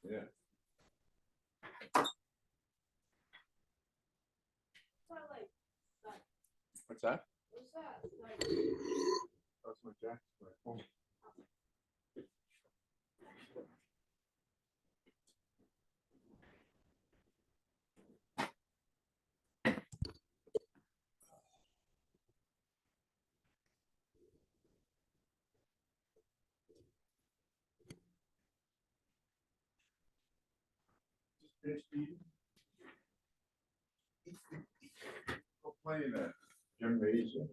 Yeah. What's that? That's my jacket. Oh. Go playing that gymnasium.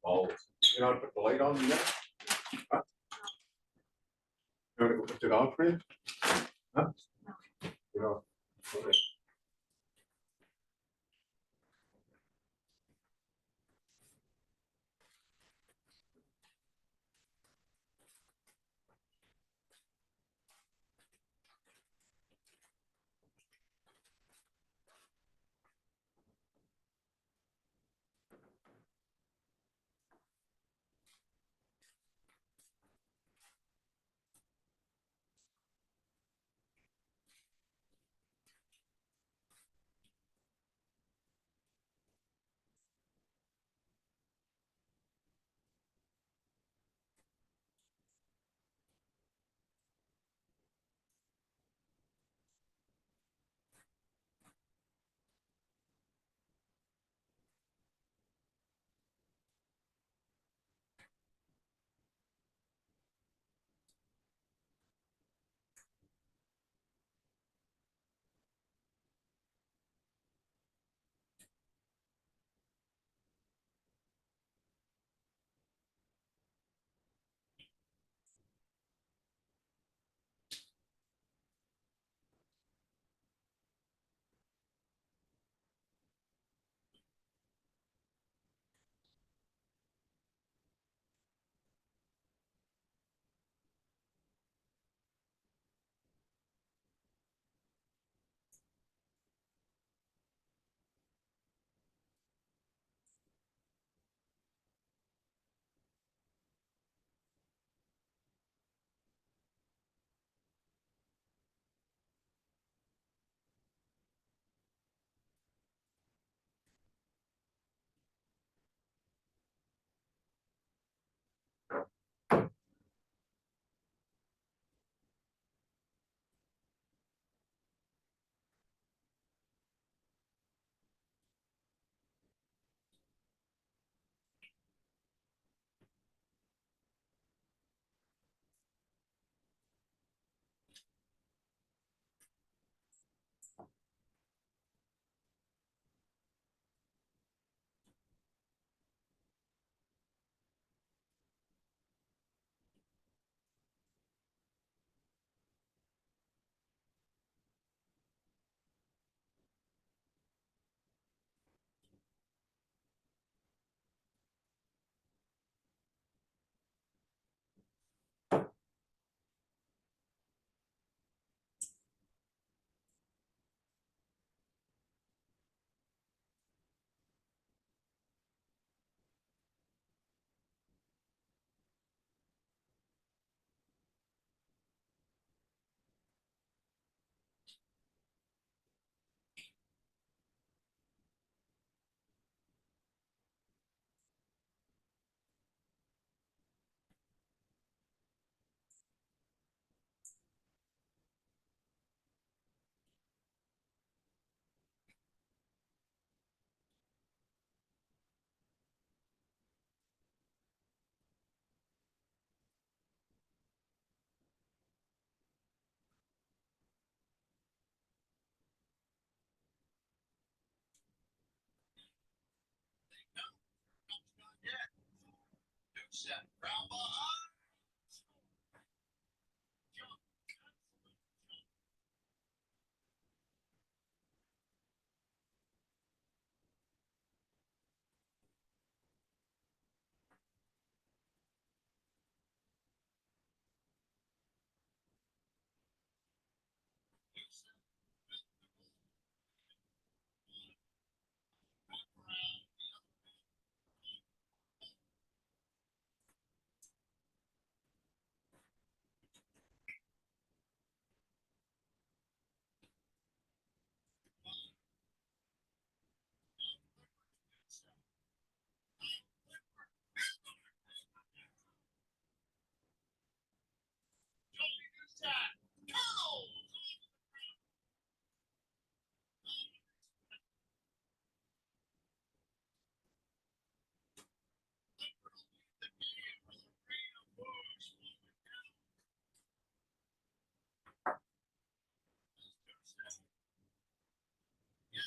Balls. You know how to put the light on yet? Huh? You want to go put it on for you? Huh? You know. Okay.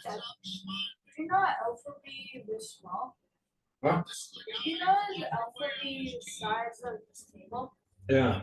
Do you know alpha be this small? Huh? Do you know alpha be the size of this table? Yeah.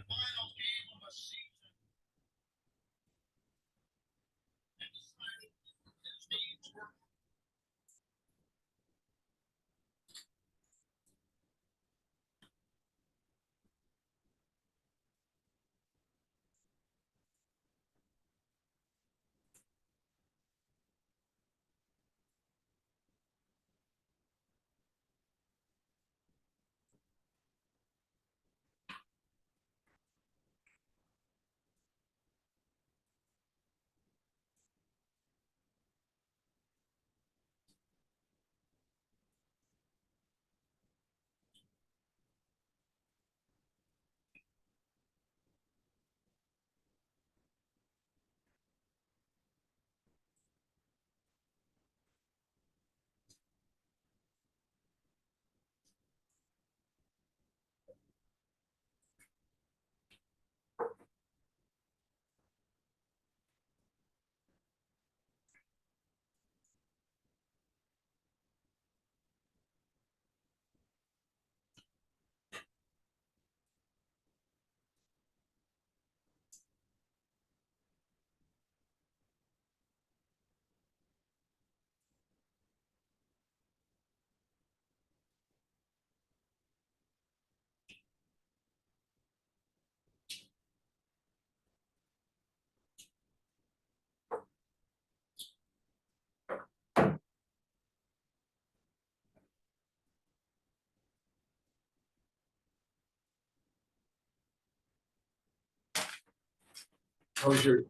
How's your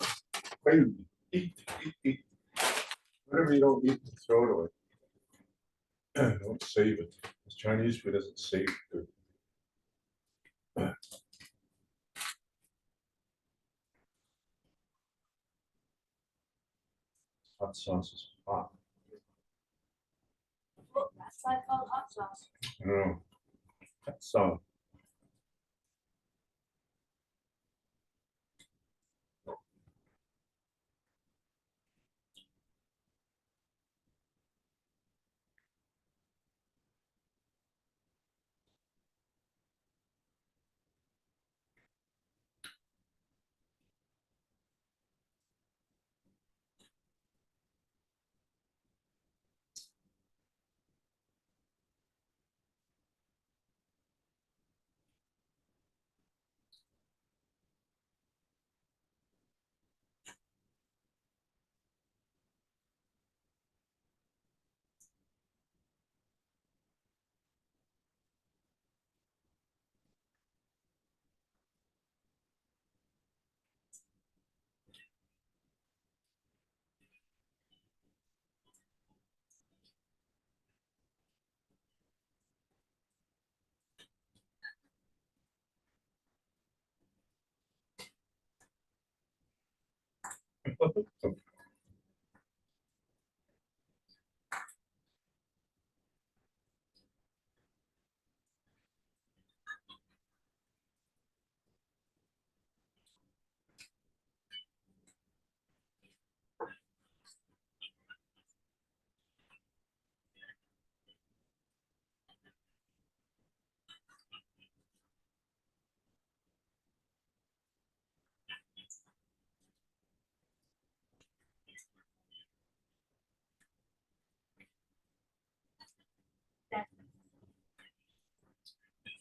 food? Eat, eat, eat. Whatever you don't eat, throw it away. Don't save it. This Chinese food doesn't save good. Hot sauce is hot. Well, that's why I call it hot sauce. No. Hot sauce.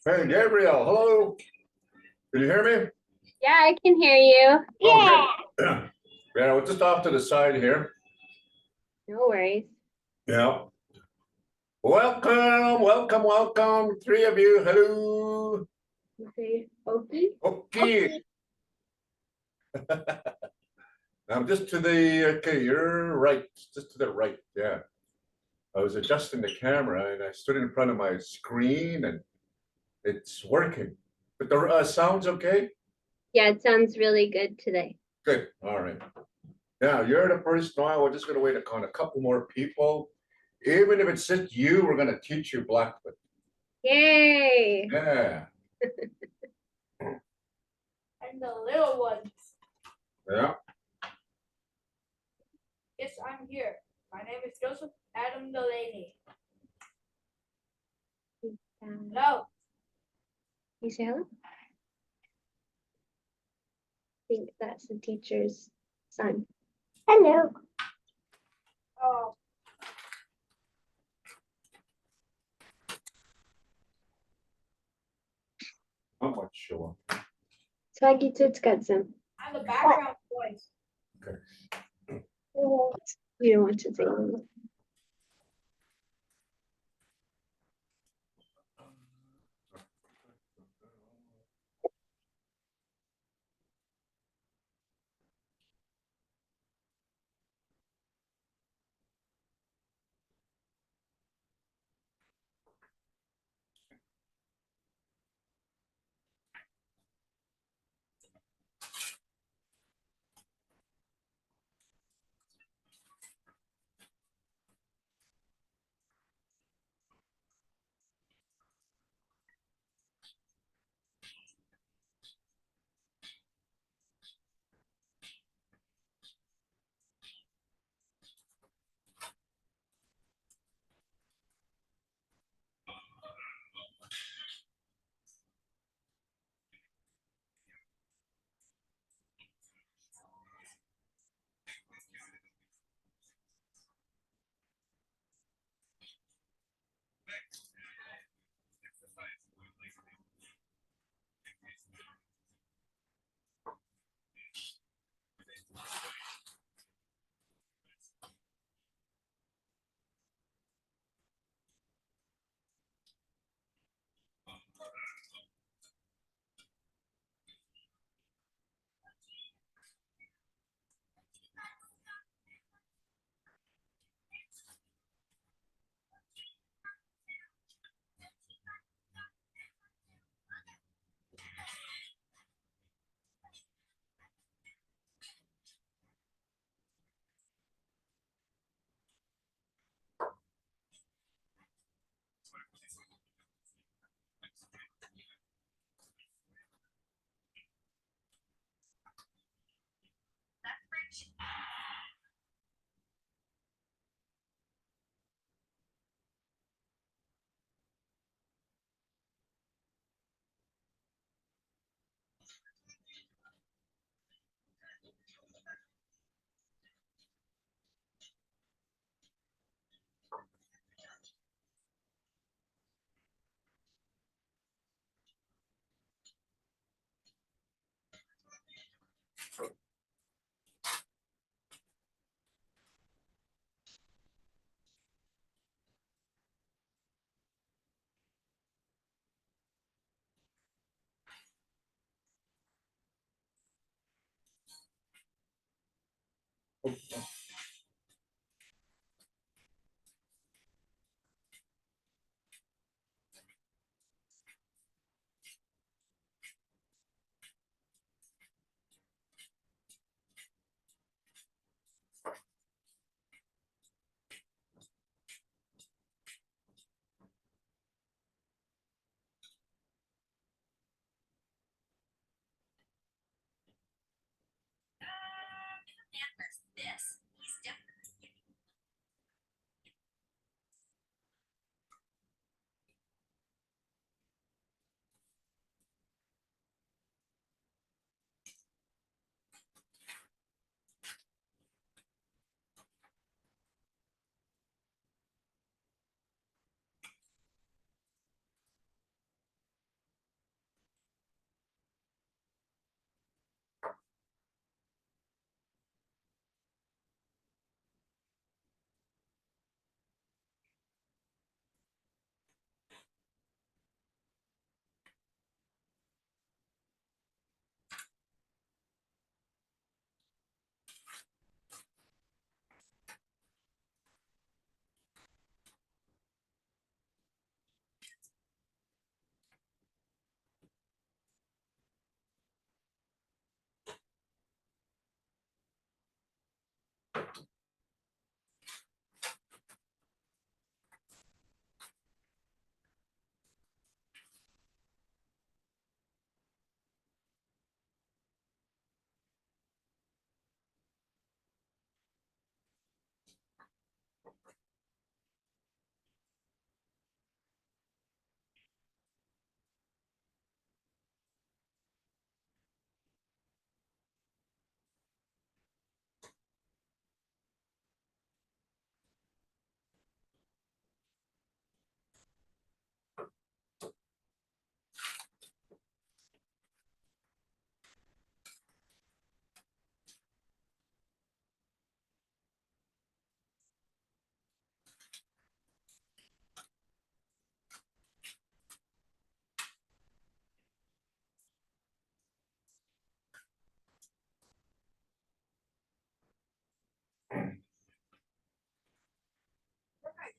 Hey, Gabriel, hello. Can you hear me? Yeah, I can hear you. Oh, yeah. Yeah, we're just off to the side here. No worries. Yeah. Welcome, welcome, welcome. Three of you. Hello. Okay. Okay. Okay. I'm just to the, okay, you're right. Just to the right. Yeah. I was adjusting the camera and I stood in front of my screen and it's working. But the sound's okay? Yeah, it sounds really good today. Good. All right. Yeah, you're the first now. We're just going to wait on a couple more people. Even if it's just you, we're going to teach you Blackfoot. Yay! Yeah. And the little ones. Yeah. Yes, I'm here. My name is You say hello? I think that's the teacher's son. Hello. Oh, Not much showing. Tagitut's got some. I'm the background voice. You don't want to say anything.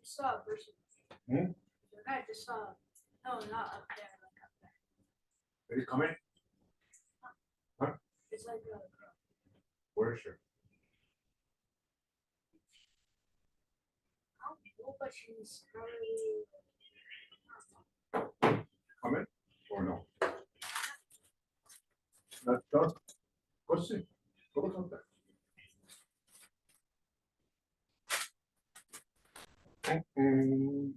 just saw a person. Hmm? I just saw. No, not up there. Like up there. Did he come in? It's like a. Where's your? I don't know, but she's probably. Come in or no? That's done. Go see. Go look up there. Mm-mm.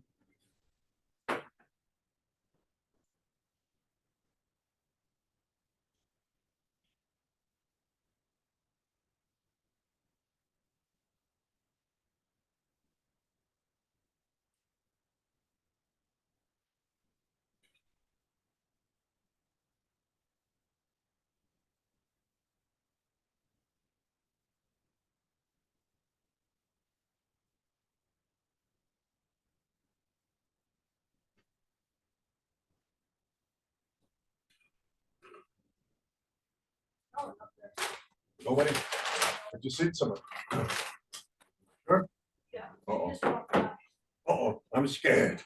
Oh, up there. Nobody. I just seen someone. Sure. Yeah. Uh-oh. Just walked by. Oh, I'm scared.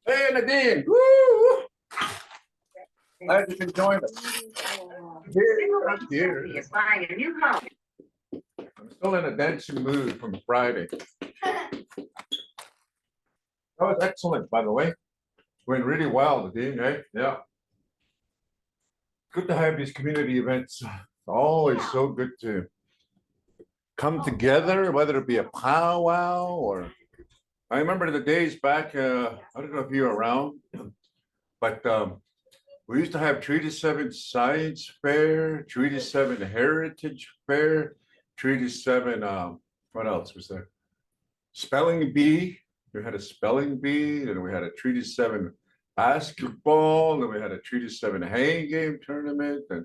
Hey, Nadine. Woo! Glad you can join us. Here, I'm here. Is buying a new home. I'm still in a dancing mood from Friday. That was excellent, by the way. Went really well, Nadine, eh? Yeah. Good to have these community events. Always so good to come together, whether it be a powwow or I remember the days back, I don't know if you were around, but we used to have 3 to 7 Science Fair, 3 to 7 Heritage Fair, 3 to 7, what else was there? Spelling Bee. We had a spelling bee, and we had a 3 to 7 basketball, and we had a 3 to 7 hang game tournament, and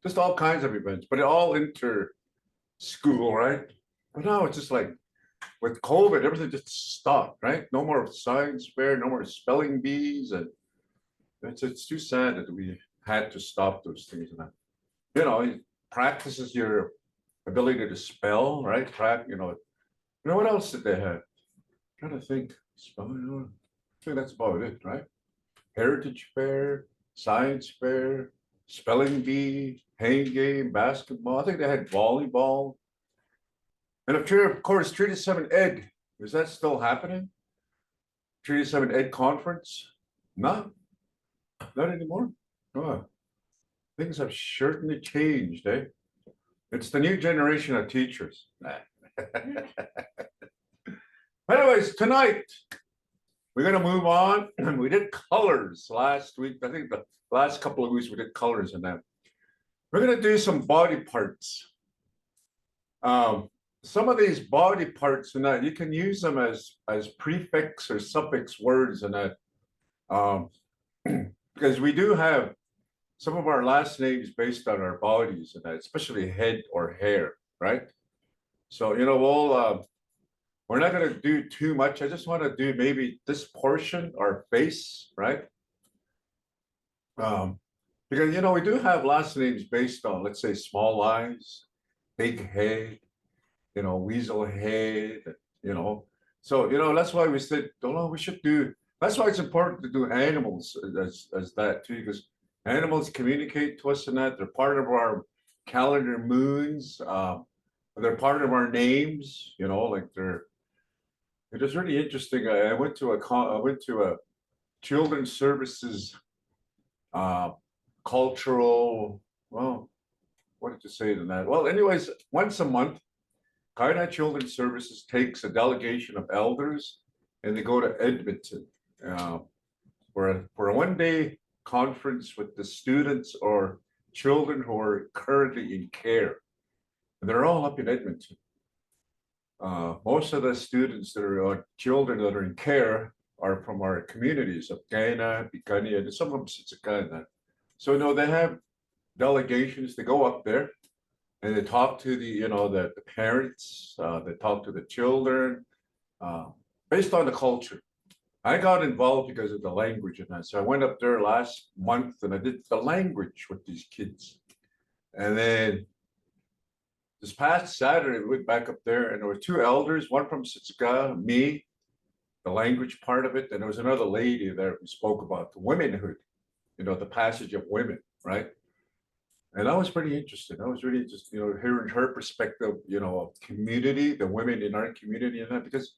just all kinds of events, but it all inter school, right? But now it's just like with COVID, everything just stopped, right? No more science fair, no more spelling bees, and it's too sad that we had to stop those things. And it practices your ability to spell, right? What else did they have? I'm trying to think. Spelling, I think that's about it, right? Heritage fair, science fair, spelling bee, hang game, basketball. I think they had volleyball. And of course, 3 to 7 Ed, is that still happening? 3 to 7 Ed conference? No, not anymore. Oh, things have certainly changed, eh? It's the new generation of teachers. Anyways, tonight, we're gonna move on. We did colors last week. I think the last couple of weeks we did colors in that. We're gonna do some body parts. Some of these body parts and that you can use them as prefix or suffix words and that because we do have some of our last names based on our bodies and that, especially head or hair, right? So we're not going to do too much. I just want to do maybe this portion, our face, right? Because we do have last names based on, let's say, small eyes, big head, weasel head, So, that's why we said, we should do, that's why it's important to do animals as that too, because animals communicate to us and that they're part of our calendar moons. They're part of our names, like it is really interesting. I went to a children's services, cultural, well, what did you say to that? Well, anyways, once a month, Kainai Children's Services takes a delegation of elders and they go to Edmonton for a 1-day conference with the students or children who are currently in care. And they're all up in Edmonton. Most of the students that are children that are in care are from our communities of Kainai, Pikani, and some of them Sitsakan. So they have delegations. They go up there and they talk to the parents, they talk to the children, based on the culture. I got involved because of the language and that. So I went up there last month and I did the language with these kids. And then this past Saturday, we went back up there and there were 2 elders, one from Sitska, me, the language part of it. And there was another lady there who spoke about the womanhood, the passage of women, right? And I was pretty interested. I was really just, hearing her perspective, of community, the women in our community and that, because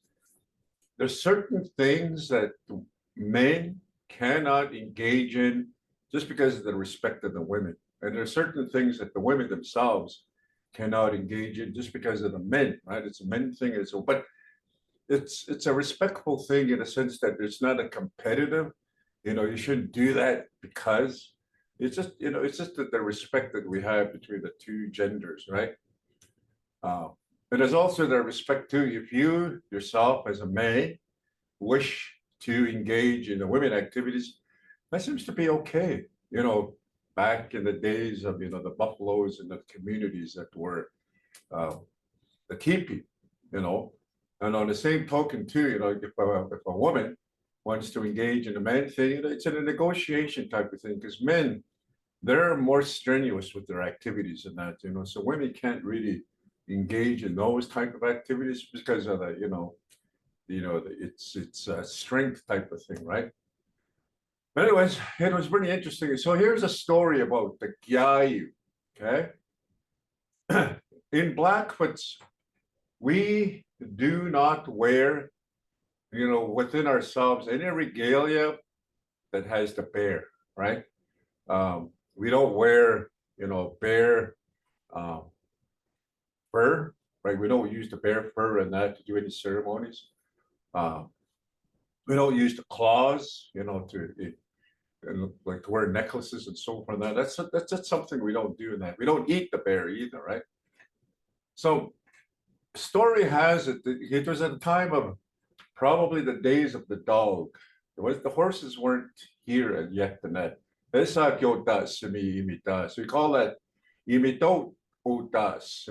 there's certain things that men cannot engage in just because of the respect of the women. And there are certain things that the women themselves cannot engage in just because of the men, right? It's a men thing. But it's a respectful thing in a sense that it's not a competitive, you shouldn't do that because it's just that the respect that we have between the two genders, right? But there's also the respect too, if you yourself as a man wish to engage in the women activities, that seems to be okay. Back in the days of, the buffaloes and the communities that were the teepee, and on the same token too, if a woman wants to engage in a man thing, it's a negotiation type of thing because men, they're more strenuous with their activities and that, so women can't really engage in those type of activities because of the, it's a strength type of thing, right? But anyways, it was pretty interesting. So here's a story about the Gyayu, okay? In Blackfoots, we do not wear, within ourselves any regalia that has the bear, right? We don't wear, bear fur, right? We don't use the bear fur and that to do any ceremonies. We don't use the claws, to wear necklaces and so forth. That's something we don't do in that. We don't eat the bear either, right? So story has it was at the time of probably the days of the dog. The horses weren't here yet the net. So we call that imito utas,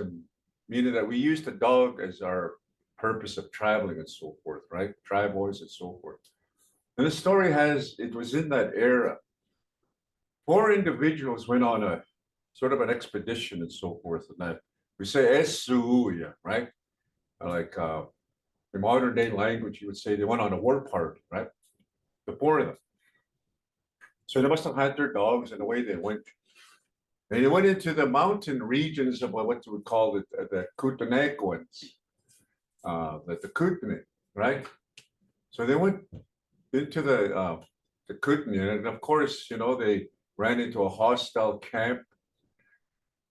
meaning that we use the dog as our purpose of traveling and so forth, right? Tribals and so forth. And the story has, it was in that era. 4 individuals went on a sort of an expedition and so forth. And that we say Esuya, right? Like in modern day language, you would say they went on a war party, right? The 4 of them. So they must have had their dogs and away they went. And they went into the mountain regions of what you would call the Kootenaquans, the Kootenai, right? So they went into the Kootenai, and of course, they ran into a hostile camp.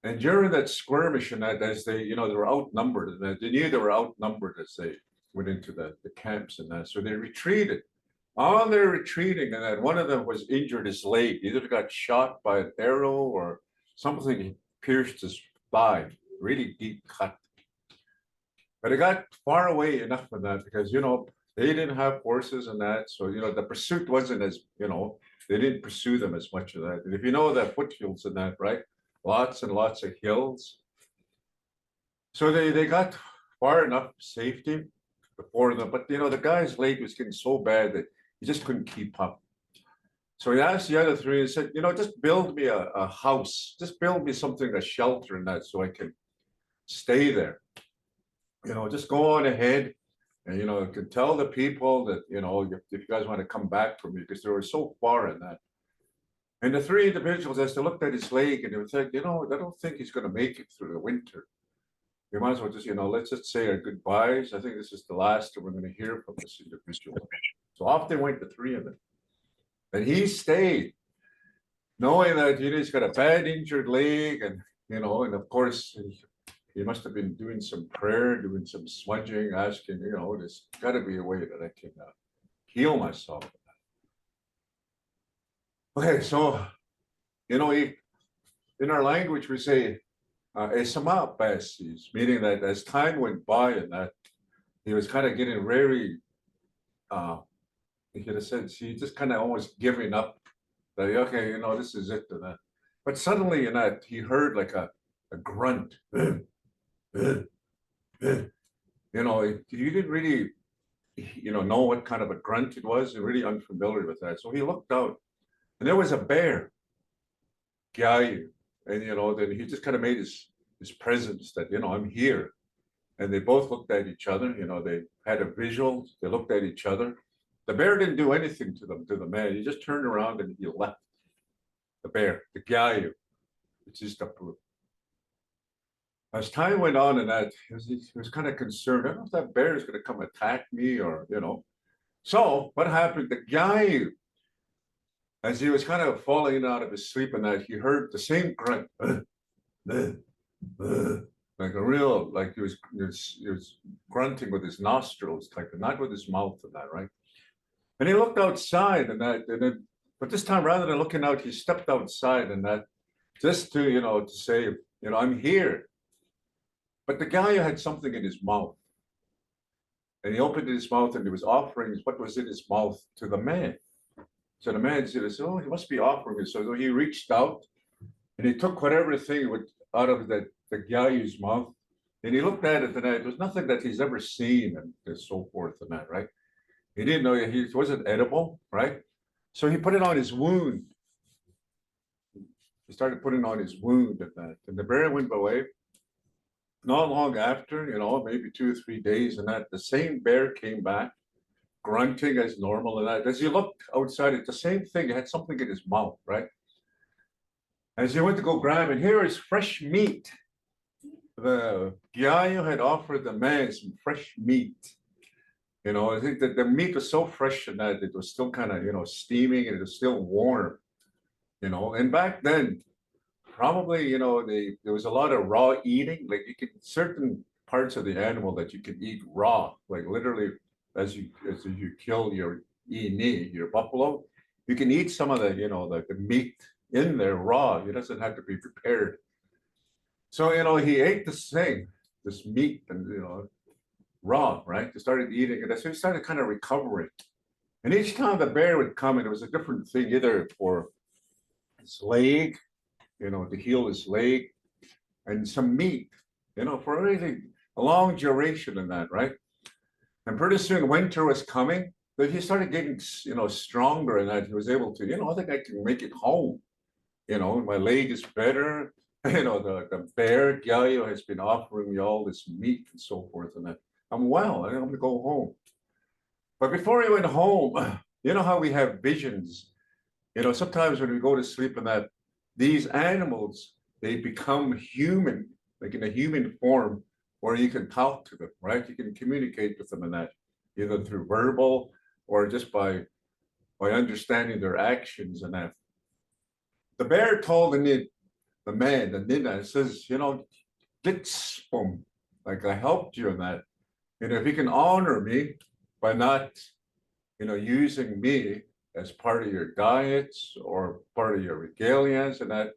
And during that skirmish and that, as they, they were outnumbered, and they knew they were outnumbered as they went into the camps and that. So they retreated. On their retreating, and then one of them was injured his leg. Either got shot by an arrow or something pierced his thigh, really deep cut. But it got far away enough from that because, they didn't have horses and that. So, the pursuit wasn't as, they didn't pursue them as much of that. And if you know the foothills and that, right? Lots and lots of hills. So they got far enough safety before them. But, the guy's leg was getting so bad that he just couldn't keep up. So he asked the other 3 and said, just build me a house. Just build me something, a shelter and that so I can stay there. Just go on ahead. And, you can tell the people that, if you guys want to come back for me, because they were so far in that. And the 3 individuals, as they looked at his leg, and they were saying, I don't think he's going to make it through the winter. We might as well just, let's just say our goodbyes. I think this is the last that we're going to hear from this individual. So off they went, the 3 of them. And he stayed, knowing that, he's got a bad injured leg, and, and of course, he must have been doing some prayer, doing some smudging, asking, there's got to be a way that I can heal myself. Okay, so, in our language, we say, esama basis, meaning that as time went by and that he was kind of getting very, in a sense, he just kind of almost giving up that, okay, this is it and that. But suddenly in that, he heard like a grunt. You didn't really, know what kind of a grunt it was. You're really unfamiliar with that. So he looked out, and there was a bear, Gyayu, and then he just kind of made his presence that I'm here, and they both looked at each other. They had a visual. They looked at each other. The bear didn't do anything to the man. He just turned around and he left. The bear, the Gyayu, which is the proof. As time went on, and that he was kind of concerned. I don't know if that bear is going to come attack me, or. So what happened? The Gyayu, as he was kind of falling out of his sleep, and that he heard the same grunt. Like a real, like he was grunting with his nostrils, like not with his mouth and that, right? And he looked outside but this time rather than looking out, he stepped outside and that just to say, I'm here. But the guy had something in his mouth. And he opened his mouth and he was offering what was in his mouth to the man. So the man said, oh, he must be offering it. So he reached out and he took whatever thing out of the Gyayu's mouth, and he looked at it and it was nothing that he's ever seen and so forth and that, right? He didn't know it wasn't edible, right? So he put it on his wound. He started putting on his wound and that, and the bear went away. Not long after, maybe 2 or 3 days, and that the same bear came back, grunting as normal, and that as he looked outside, it's the same thing. He had something in his mouth, right? As he went to go grab it, here is fresh meat. The Gyayu had offered the man some fresh meat. I think that the meat was so fresh and that it was still kind of, steaming, and it was still warm. And back then, probably, there was a lot of raw eating. Like certain parts of the animal that you could eat raw, like literally as you kill your ini, your buffalo, you can eat some of the meat in there raw. It doesn't have to be prepared. So, he ate this meat, and, raw, right? He started eating it. So he started kind of recovering. And each time the bear would come, and it was a different thing, either for his leg, to heal his leg, and some meat, for anything, a long duration in that, right? And pretty soon winter was coming, but he started getting, stronger, and that he was able to, I think I can make it home. My leg is better. The bear Gyayu has been offering me all this meat and so forth, and that I'm well. I'm going to go home. But before he went home, you know how we have visions. Sometimes when we go to sleep, and that these animals, they become human, like in a human form, where you can talk to them, right? You can communicate with them in that, either through verbal or just by understanding their actions and that. The bear told the man, the Nina, says, Blitzboom, like I helped you in that. If you can honor me by not, using me as part of your diets or part of your regalias and that,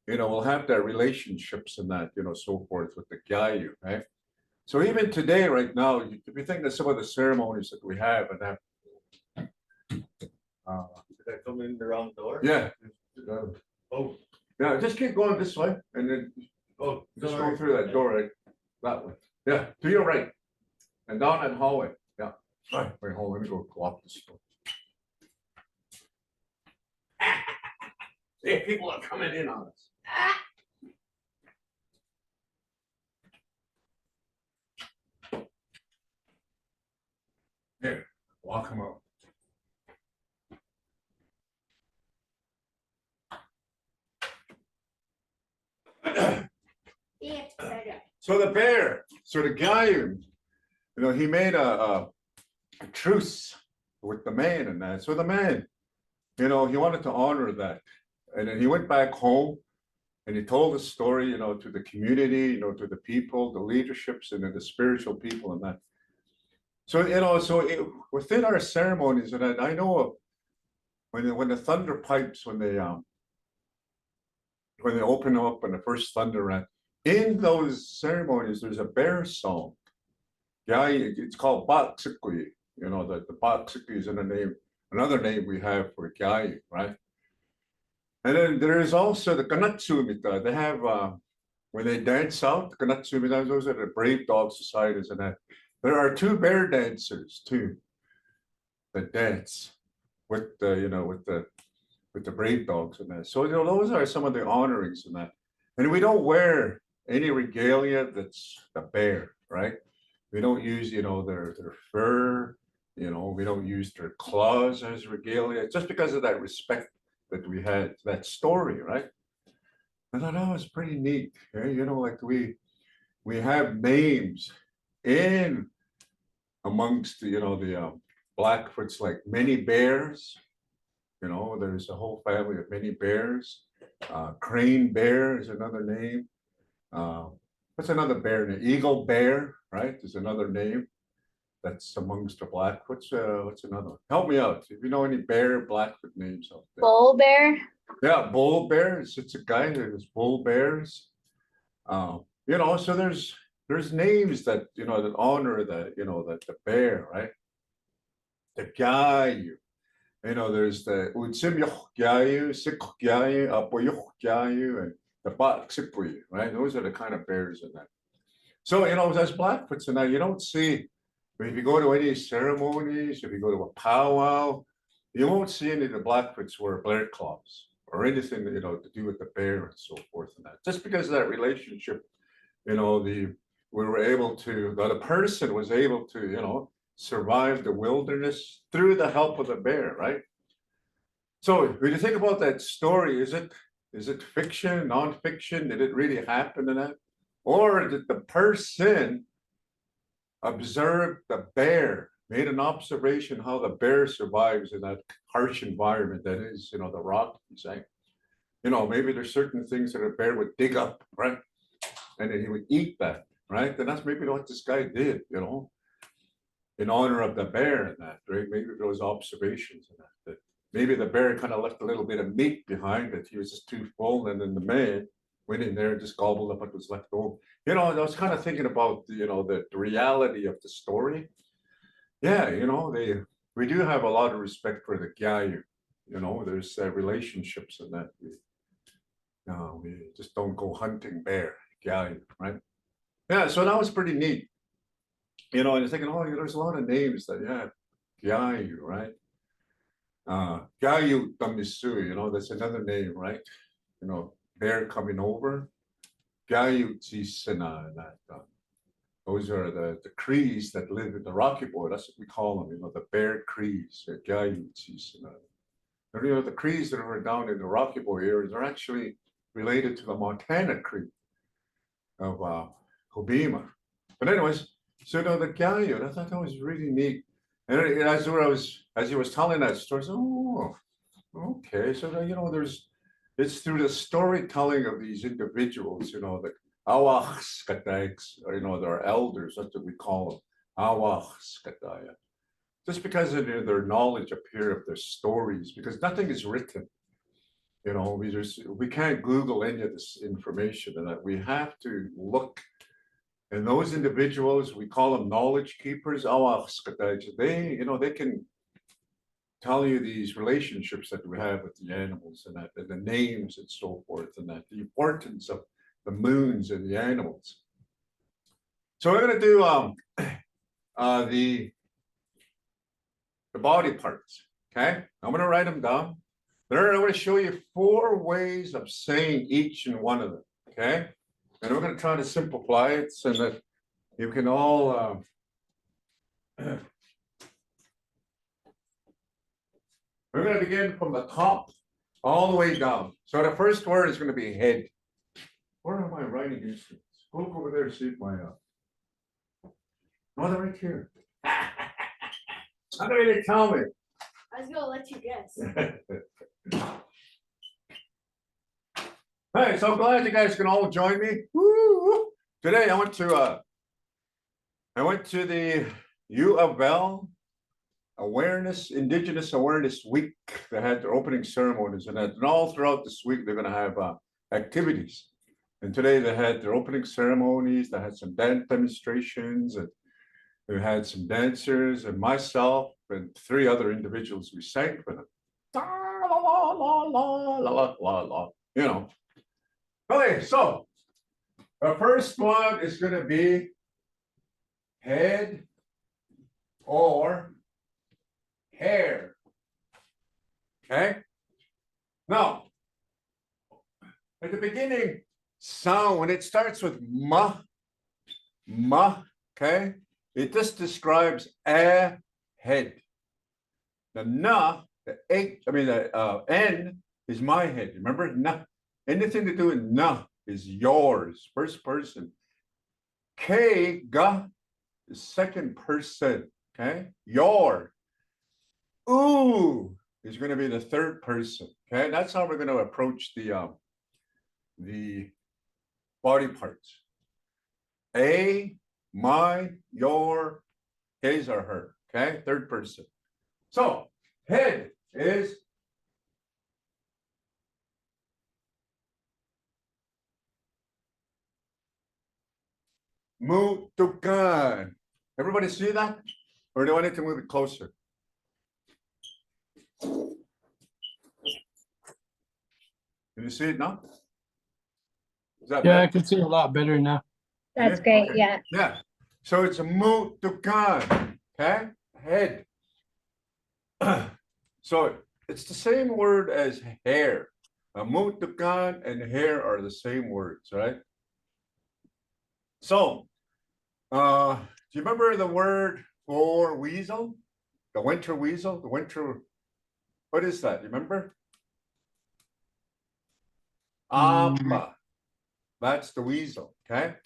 we'll have that relationships and that, so forth with the Gyayu, right? So even today, right now, if you think of some of the ceremonies that we have and that. Did I come in the wrong door? Yeah. Oh, Yeah, just keep going this way and then oh, just sorry. go through that door right that way. Yeah, to your right. And down that hallway. Yeah. Right. Wait, hold on. Let me go lock this door. See, people are coming in on us. Here, walk them out. Yeah, better. So the Gyayu, he made a truce with the man and that. So the man, he wanted to honor that. And then he went back home and he told the story, to the community, to the people, the leaderships, and then the spiritual people and that. So, within our ceremonies, and I know of when the thunder pipes, when they open up and the first thunder, in those ceremonies, there's a bear song. Yeah, it's called Baksikui. The Baksikui is another name we have for Gyayu, right? And then there is also the Kanatsumita. They have when they dance out, the Kanatsumita, those are the brave dog societies and that. There are 2 bear dancers too that dance with the brave dogs and that. So those are some of the honorings and that. And we don't wear any regalia that's the bear, right? We don't use, their fur, we don't use their claws as regalia, just because of that respect that we had, that story, right? I thought that was pretty neat. Like we have names in amongst the Blackfoots, like many bears. There's a whole family of many bears. Crane bear is another name. What's another bear name? Eagle bear, right? Is another name that's amongst the Blackfoots. What's another one? Help me out. If you know any bear Blackfoot names out there. Bull bear. Yeah, bull bears. It's a guy that is bull bears. So there's names that that honor that the bear, right? The guy. There's the Utsimyochyayu, Sikyayu, Apoyochyayu, and the Baksipuyu, right? Those are the kind of bears in that. So, as Blackfoots and that, you don't see, if you go to any ceremonies, if you go to a powwow, you won't see any of the Blackfoots wear bear claws or anything that, to do with the bear and so forth and that. Just because of that relationship, we were able to, the person was able to, survive the wilderness through the help of the bear, right? So when you think about that story, is it fiction, nonfiction? Did it really happen in that? Or did the person observe the bear, made an observation how the bear survives in that harsh environment that is, the Rockies, right? Maybe there's certain things that a bear would dig up, right? And then he would eat that, right? And that's maybe what this guy did, in honor of the bear and that, right? Maybe those observations and that maybe the bear kind of left a little bit of meat behind it. He was just too full, and then the man went in there and just gobbled up what was left over. I was kind of thinking about the reality of the story. Yeah, we do have a lot of respect for the Gyayu. There's relationships in that. We just don't go hunting bear, Gyayu, right? Yeah, so that was pretty neat. And you're thinking, there's a lot of names that, Gyayu, right? Gyayu Tamisu, that's another name, right? Bear coming over. Gyayu Chisana, and that. Those are the Crees that live in the Rocky Board. That's what we call them, the Bear Crees, Gyayu Chisana. And, the Crees that are down in the Rocky Board areas are actually related to the Montana Cree of Hobima. But anyways, so the Gyayu, I thought that was really neat. And as he was telling that story, so, okay, so it's through the storytelling of these individuals, the Awachskataks, or their elders, that's what we call them, Awachskataya. Just because of their knowledge up here of their stories, because nothing is written. We can't Google any of this information, and that we have to look. And those individuals, we call them knowledge keepers. They can tell you these relationships that we have with the animals and that, and the names and so forth, and that the importance of the moons and the animals. So we're going to do the body parts. Okay, I'm going to write them down. Then I'm going to show you 4 ways of saying each and one of them. Okay. And we're going to try to simplify it so that you can all we're going to begin from the top all the way down. So the first word is going to be head. Where are my writing instruments? Go over there to see if my oh, they're right here. How do you tell me? I was gonna let you guess. Hey, so glad you guys can all join me. Woo! Today I went to the U of L Indigenous Awareness Week. They had their opening ceremonies, and all throughout this week they're going to have activities. And today they had their opening ceremonies. They had some dance demonstrations, and they had some dancers, and myself and 3 other individuals. We sang for them. La la la la la la la. Okay, so the first one is going to be head or hair. Okay. Now, at the beginning, sound when it starts with ma, okay. It just describes a head. The na, the H, I mean the N is my head. Remember, na. Anything to do with na is yours, first person. K, ga, is second person. Okay, your. Ooh is going to be the third person. Okay, that's how we're going to approach the body parts. A, my, your, his or her. Okay, third person. So head is mutukan. Everybody see that? Or do I need to move it closer? Can you see it now? Is that Yeah, I better? can see a lot better now. That's Yeah, great. okay. Yeah. Yeah. So it's a mutukan. Okay, head. So it's the same word as hair. Mutukan and hair are the same words, right? So, do you remember the word for weasel? The winter weasel? The winter, what is that? You remember? Apa. That's the weasel, okay?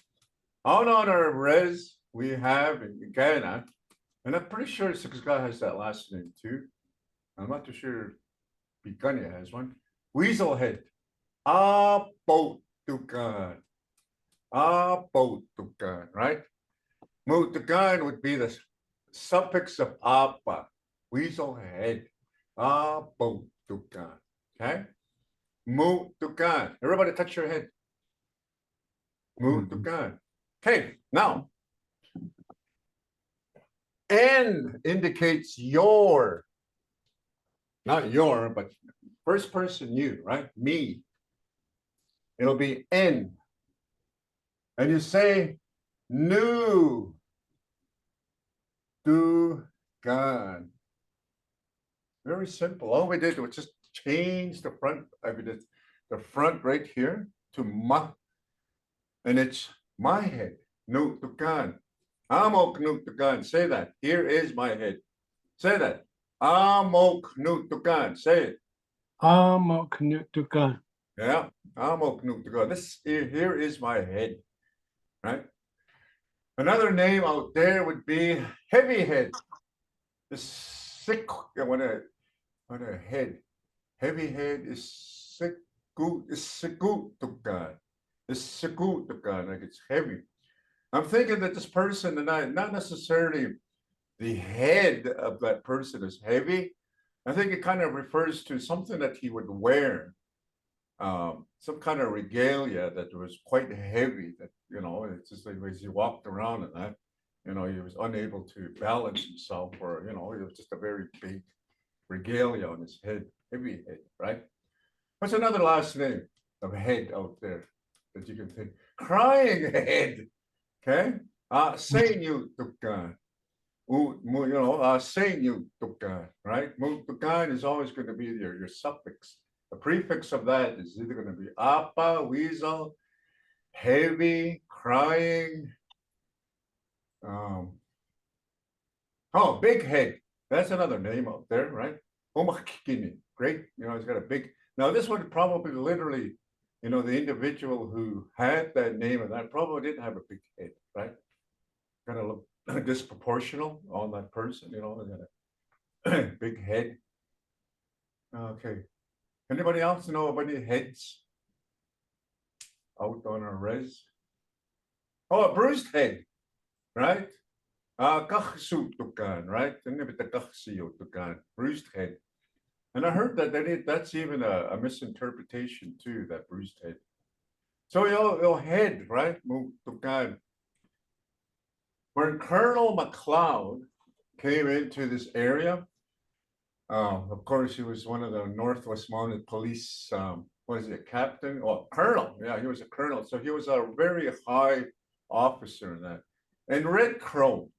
Out on our res, we have in Ghana, and I'm pretty sure Sixka has that last name too. I'm not too sure Bigania has one. Weasel head. Apotukan. Apotukan, right? Mutukan would be the suffix of apa. Weasel head. Apotukan. Okay? Mutukan. Everybody touch your head. Mutukan. Okay, now. N indicates your. Not your, but first person you, right? Me. It'll be N. And you say new to God. Very simple. All we did was just change the front. I mean, the front right here to ma, and it's my head. No to God. Amok no to God. Say that. Here is my head. Say that. Amok no to God. Say it. Amoknutukan. Yeah. Amok no to God. This here is my head. Right. Another name out there would be heavy head. The sick when a head. Heavy head is siku to God. It's siku to God, like it's heavy. I'm thinking that this person tonight, not necessarily the head of that person is heavy. I think it kind of refers to something that he would wear, some kind of regalia that was quite heavy. That it's just like as he walked around and that, he was unable to balance himself, or it was just a very big regalia on his head, heavy head, right? What's another last name of head out there that you can think? Crying head, okay? Saying you tukan. Saying you tukan, right? Tukan is always going to be your suffix. The prefix of that is either going to be apa, weasel, heavy, crying. Big head. That's another name out there, right? Omakikini. Great. He's got a big. Now, this one probably literally, the individual who had that name and that probably didn't have a big head, right? Kind of look disproportional on that person, they got a big head. Okay. Anybody else know of any heads out on our res? Oh, a bruised head, right? Kaksutukan, right? Tukan, bruised head. And I heard that that's even a misinterpretation too, that bruised head. So your head, right? Tukan. When Colonel McLeod came into this area, of course, he was one of the Northwest Mounted Police, what is it, captain? Oh, colonel. Yeah, he was a colonel. So he was a very high officer in that. And Red Crow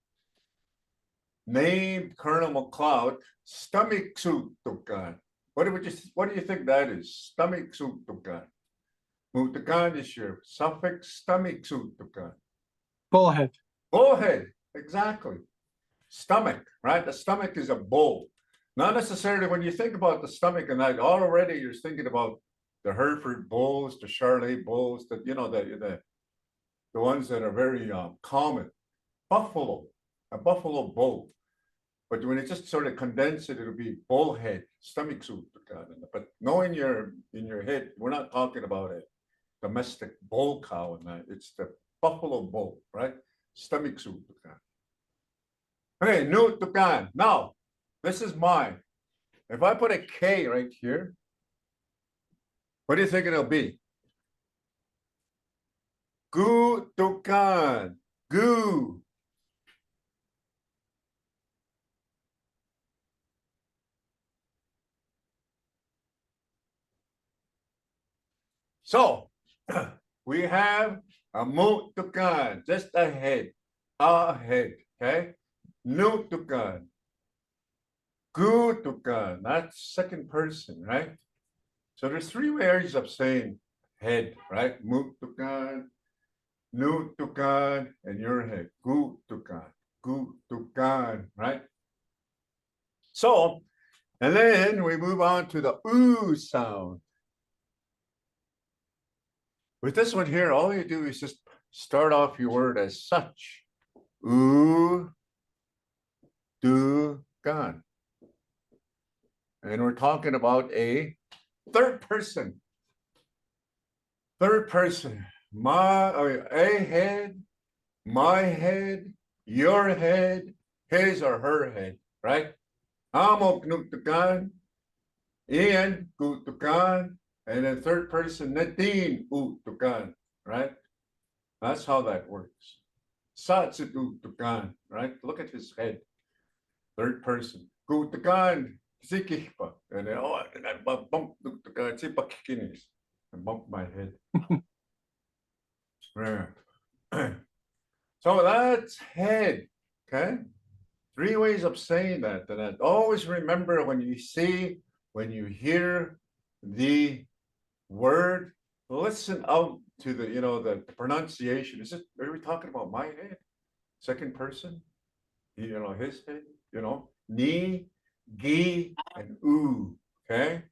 named Colonel McLeod Stomach Suit Tukan. What do you think that is? Stomach Suit Tukan. Tukan is your suffix, stomach suit Tukan. Bullhead. Bullhead. exactly. Stomach, right? The stomach is a bowl. Not necessarily when you think about the stomach and that already you're thinking about the Hereford bulls, the Charolais bulls, the ones that are very common. Buffalo, a buffalo bull. But when you just sort of condense it, it'll be bullhead, stomach soup. But knowing in your head, we're not talking about a domestic bull cow and that. It's the buffalo bull, right? Stomach soup. Okay, new tukan. Now, this is mine. If I put a K right here, what do you think it'll be? Gu tukan. Gu. So we have a mutukan, just ahead, okay? Nutukan, gutukan, that's second person, right? So there's three ways of saying head, right? Mutukan, nutukan, and your head, gutukan, right? So, and then we move on to the oo sound. With this one here, all you do is just start off your word as such. Oo, do, gan. And we're talking about a third person. Third person. A head, my head, your head, his or her head, right? Amok nuktukan, Ian kutukan, and then third person, Nadine utukan, right? That's how that works. Satsit utukan, right? Look at his head. Third person. Kutukan, sikih pa. And then, oh, and I bump utukan, sipakikinis. I bumped my head. Yeah. So that's head, okay? Three ways of saying that. And always remember when you see, when you hear the word, listen out to the, the pronunciation. Are we talking about my head? Second person? His head, ni, gi, and oo, okay?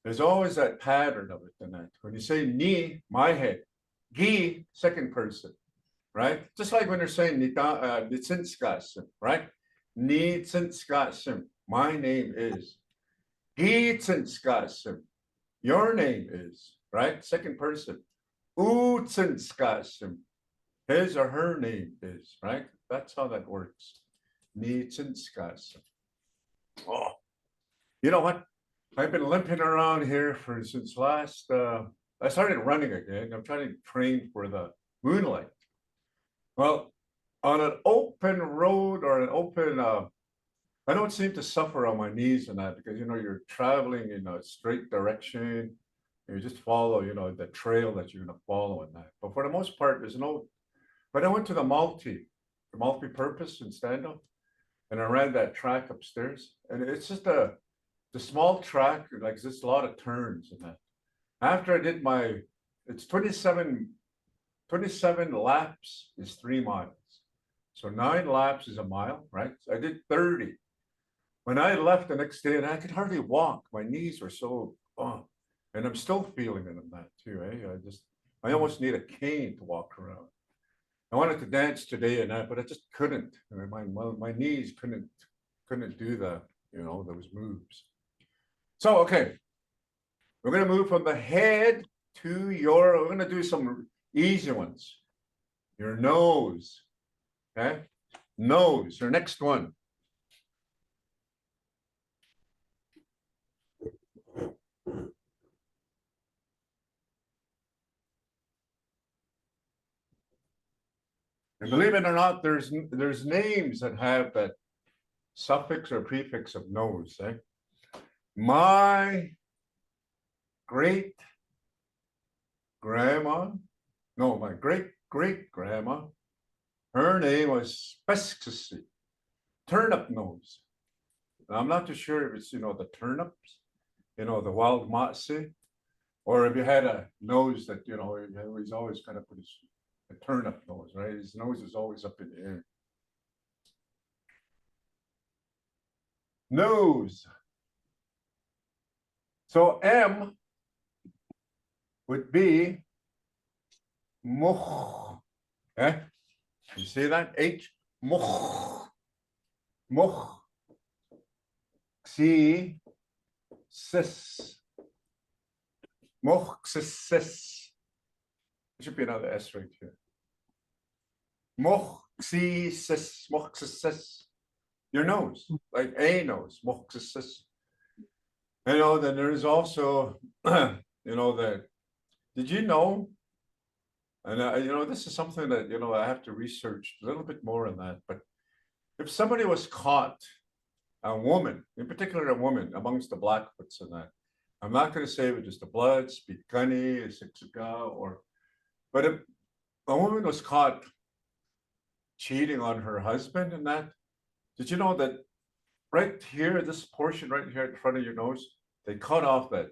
There's always that pattern of it in that. When you say ni, my head, gi, second person, right? Just like when they're saying nitsinskasim, right? Nitsinskasim, my name is. Gitsinskasim, your name is, right? Second person. Utsinskasim, his or her name is, right? That's how that works. Nitsinskasim. Oh, you know what? I've been limping around here since last, I started running again. I'm trying to train for the moonlight. Well, on an open road or an open, I don't seem to suffer on my knees and that because, you're traveling in a straight direction. You just follow, the trail that you're going to follow in that. But for the most part, but I went to the multi-purpose in stand-up and I ran that track upstairs and it's just the small track, like there's a lot of turns in that. After I did it's 27 laps is 3 miles. So 9 laps is a mile, right? So I did 30. When I left the next day and I could hardly walk, my knees were so, and I'm still feeling it in that too, eh? I almost need a cane to walk around. I wanted to dance today and that, but I just couldn't. My knees couldn't do those moves. So, okay, we're going to move from the head to we're going to do some easy ones. Your nose, okay? Nose, your next one. And believe it or not, there's names that have that suffix or prefix of nose, eh? My great grandma, no, my great grandma, her name was Speskisi, turnip nose. Now, I'm not too sure if it's, the turnips, the wild matse, or if you had a nose that, he's always kind of put a turnip nose, right? His nose is always up in the air. Nose. So M would be moch. Okay? You see that? H. Moch. Moch. Xi. Sis. Moch. Sis. There should be another S right here. Moch. Xi. Sis. Moch. Sis. Your nose, like a nose. Moch. Sis. You know, then there's also, you know, that, did you know? And, you know, this is something that, you know, I have to research a little bit more on that. But if somebody was caught, a woman, in particular a woman, amongst the Blackfoots and that, I'm not going to say it was just the blood, speak gunny, or, but if a woman was caught cheating on her husband and that, did you know that right here, this portion right here in front of your nose, they cut off that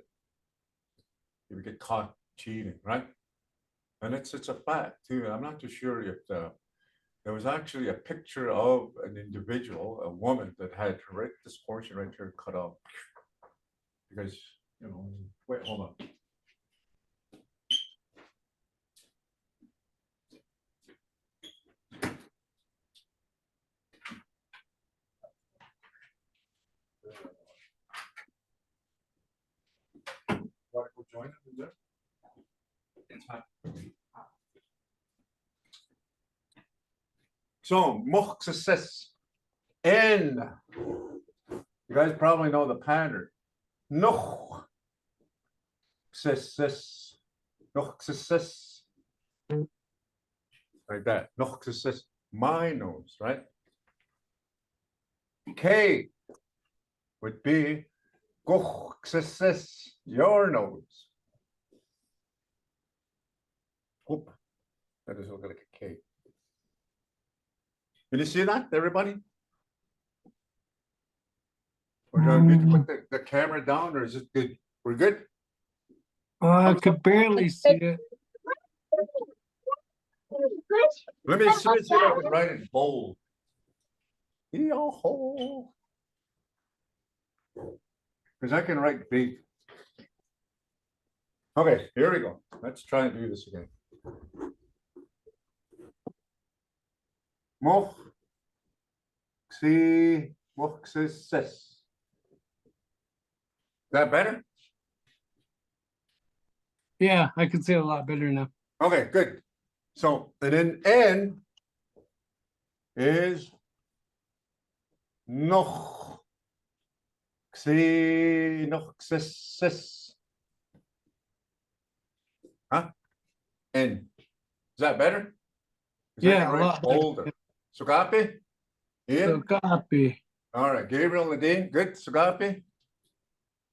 you would get caught cheating, right? And it's a fact too. I'm not too sure if there was actually a picture of an individual, a woman that had right this portion right here cut off. Because, you know, wait, hold on. Want to go join them in there? So, moxasis. N. You guys probably know the pattern. Noch. Sis. Noxasis. Like that. Noxasis. My nose, right? K would be goxasis. Your nose. Oop. That doesn't look like a K. Can you see that, everybody? Or do I need to put the camera down, or is it good? We're good? I could barely see it. Let me see if I can write it bold. Yo-ho. Because I can write big. Okay, here we go. Let's try and do this again. Moch, xi, moxis, sis. Is that better? Yeah, I can see it a lot better now. Okay, good. So, and then N is noch, xi, noxis, sis. Huh? N. Is that better? Yeah, a lot better. Older. So copy? Ian? So copy. All right, Gabriel, Nadine, good. So copy.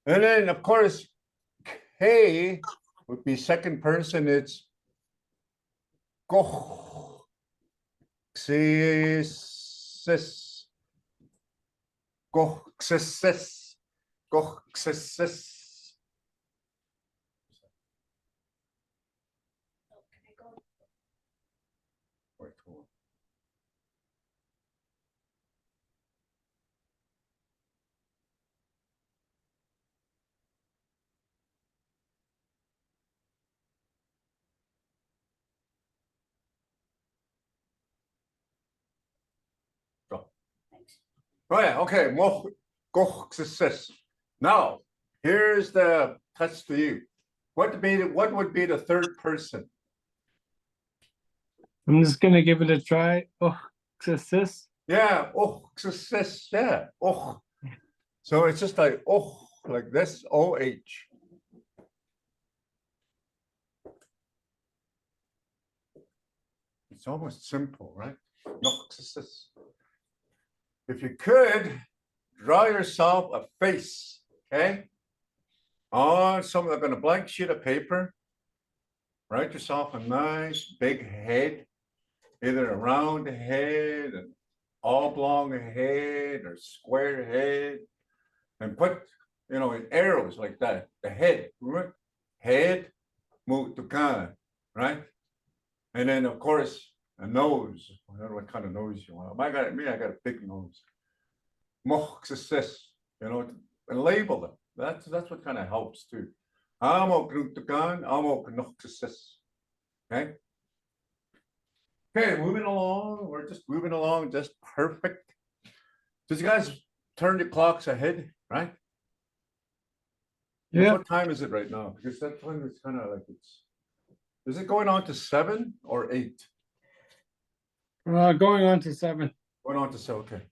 And then, of course, K would be second person. It's goch, sis, goch, sis, goch, sis. Wait, hold on. Oh yeah, okay. Now, here's the test to you. What would be the third person? I'm just gonna give it a try. Oh, sis. Yeah, yeah. Oh. So it's just like like this, OH. It's almost simple, right? If you could draw yourself a face, okay? On some like on a blank sheet of paper, write yourself a nice big head, either a round head, an oblong head, or square head, and put, you know, arrows like that. The head, head, move to kind, right? And then of course a nose. I don't know what kind of nose you want. I got a big nose. Moxasis. and label them. That's what kind of helps too. Amo gruntukan, amo knoxus. Okay. Okay, moving along. We're just moving along, just perfect. Did you guys turn your clocks ahead, right? Yeah. What time is it right now? Because that time is kind of like is it going on to 7 or 8? Going on to 7. Going on to 7, okay.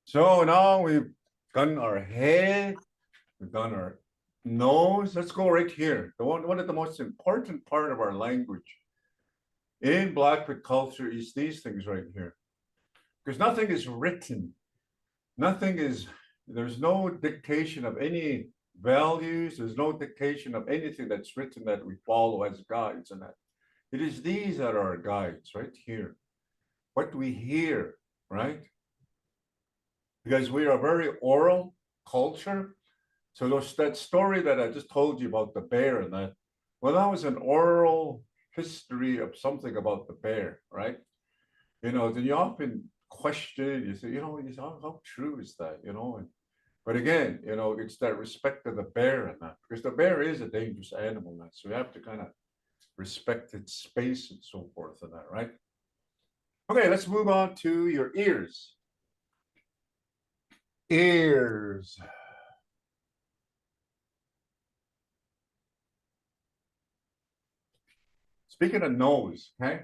So now we've done our head, we've done our nose. Let's go right here. One of the most important part of our language in Blackfoot culture is these things right here. Because nothing is written. There's no dictation of any values. There's no dictation of anything that's written that we follow as guides and that. It is these that are our guides right here. What we hear, right? Because we are a very oral culture. So that story that I just told you about the bear and that, well, that was an oral history of something about the bear, right? Then you often question, you say, how true is that, but again, it's that respect of the bear and that, because the bear is a dangerous animal now. So we have to kind of respect its space and so forth and that, right? Okay, let's move on to your ears. Ears. Speaking of nose, okay?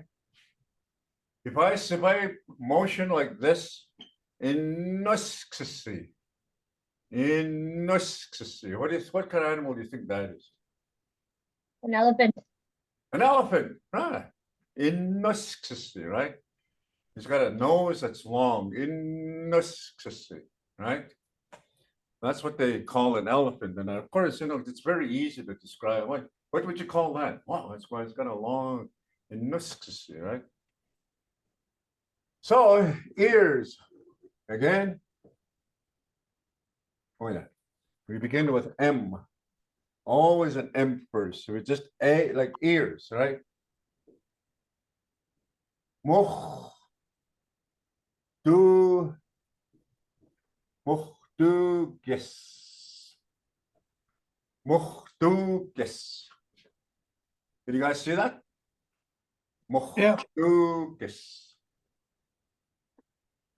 If I motion like this, inoxy. What kind of animal do you think that is? An elephant. An elephant, right? Inoxy, right? It's got a nose that's long. Inoxy, right? That's what they call an elephant. And of course, it's very easy to describe. What would you call that? Wow, that's why it's got a long inoxy, right? So ears, again. Oh yeah, we begin with M. Always an M first. So it's just A, like ears, right? Moch, du, guess. Guess. Did you guys see that? Yeah. Guess.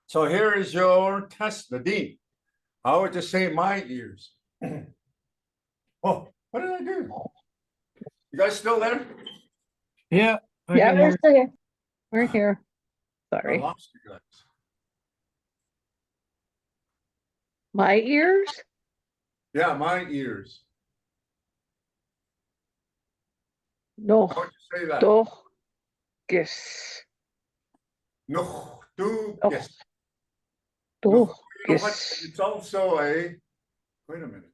So here is your test, Nadine. I would just say my ears. Oh, what did I do? You guys still there? Yeah. I Yeah, can we're hear. still here. We're here. I Sorry. lost you guys. My ears? Yeah, my ears. No. How would you say that? Doch. Guess. No, do Oh. guess. Doch. You know what? Guess. It's also a. Wait a minute.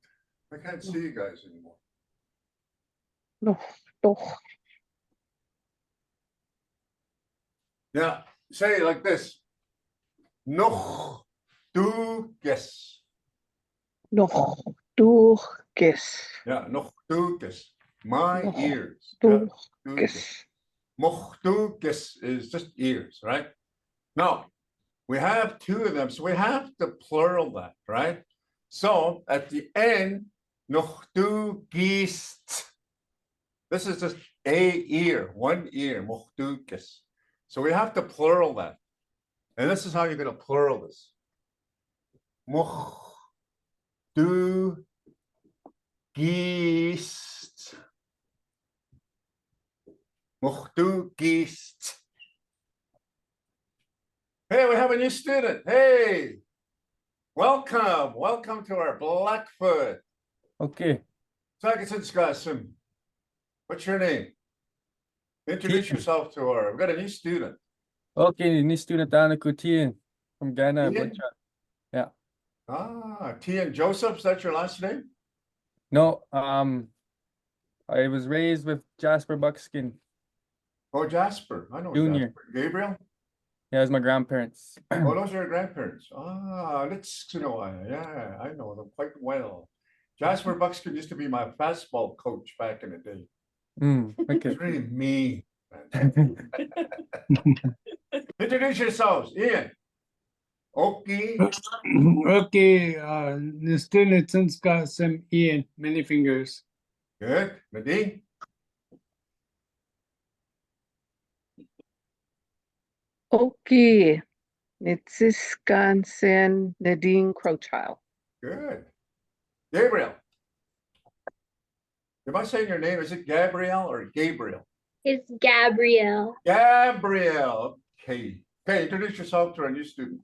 I can't see you guys anymore. No. Doch. Yeah, say it like this. Noch du guess. Noch. Du. Guess. Yeah, noch du guess. My Noch ears. Du. Yeah, du guess. Guess. Moch du guess is just ears, right? Now, we have two of them, so we have to plural that, right? So at the end, noch du gehst. This is just a ear, one ear, moch du gehst. So we have to plural that. And this is how you're going to plural this. Moch du gehst. Moch du gehst. Hey, we have a new student. Hey, welcome to our Blackfoot. Okay, What's your name? Introduce Tian. yourself to our. We've got a new student. okay, ni student Ana Tian from Ghana. Tian? Yeah. Tian Joseph, is that your last name? No, I was raised with Jasper Buckskin. Oh, Jasper. I know Junior. Jasper. Gabriel? Yeah, as my grandparents. Oh, those are your grandparents. Let's yeah, I know them quite well. Jasper Buckskin used to be my fastball coach back in the day. Okay. He's really mean. Introduce yourselves, Ian. Okay. Okay, the student since got some Ian, many fingers. Good. Nadine. Okay. Wisconsin Nadine Crowchild. Good. Gabriel. Am I saying your name? Is it Gabrielle or Gabriel? It's Gabrielle. Gabriel. Okay. Okay, introduce yourself to our new student.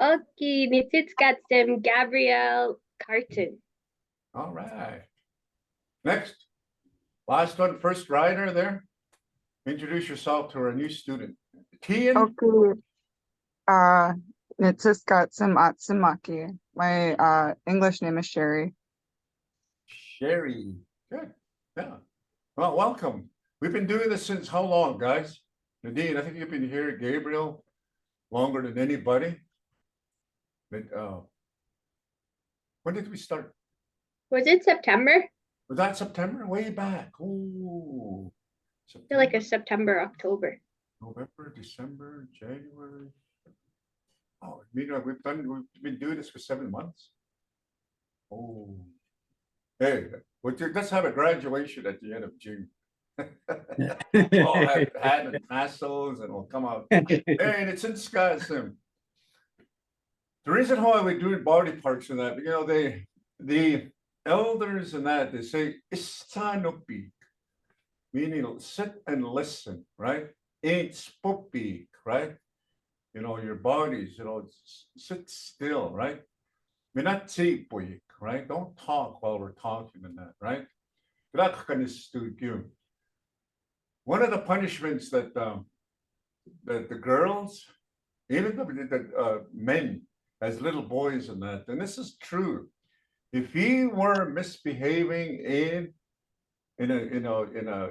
Okay, Nitit's got some Gabrielle Carton. All right. Next. Last one, first rider there. Introduce yourself to our new student. Tian. Okay. Nitsuskatsim Atsumaki. My English name is Sherry. Sherry. Good. Yeah. Well, welcome. We've been doing this since how long, guys? Nadine, I think you've been here, Gabriel, longer than anybody. But, when did we start? Was it September? Was that September? Way back. Oh, I feel like September, it's September, October. November, December, January. Oh, we've been doing this for 7 months. Oh, hey, let's have a graduation at the end of June. All have hat and tassels and we'll come out. Hey, and it's in Wisconsin. The reason why we're doing body parts and that, the elders and that, they say, istanopik, meaning sit and listen, right? Ain't spopik, right? Your bodies, sit still, right? Minatipik, right? Don't talk while we're talking and that, right? One of the punishments that the girls, even the men, as little boys and that, and this is true, if you were misbehaving in a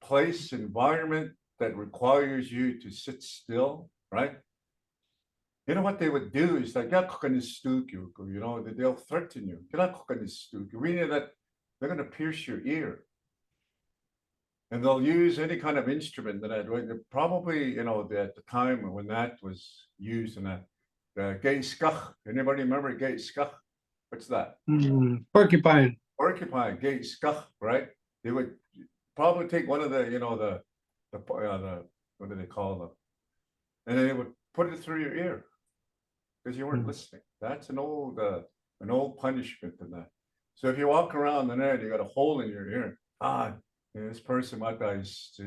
place environment that requires you to sit still, right? You know what they would do is like, they'll threaten you. Meaning that they're going to pierce your ear. And they'll use any kind of instrument that probably, at the time when that was used in that, gay skach. Anybody remember gay skach? What's that? Porcupine. Porcupine, gay skach, right? They would probably take one of the, what do they call them? And then they would put it through your ear because you weren't listening. That's an old punishment in that. So if you walk around the net, you got a hole in your ear. This person, my guy's, he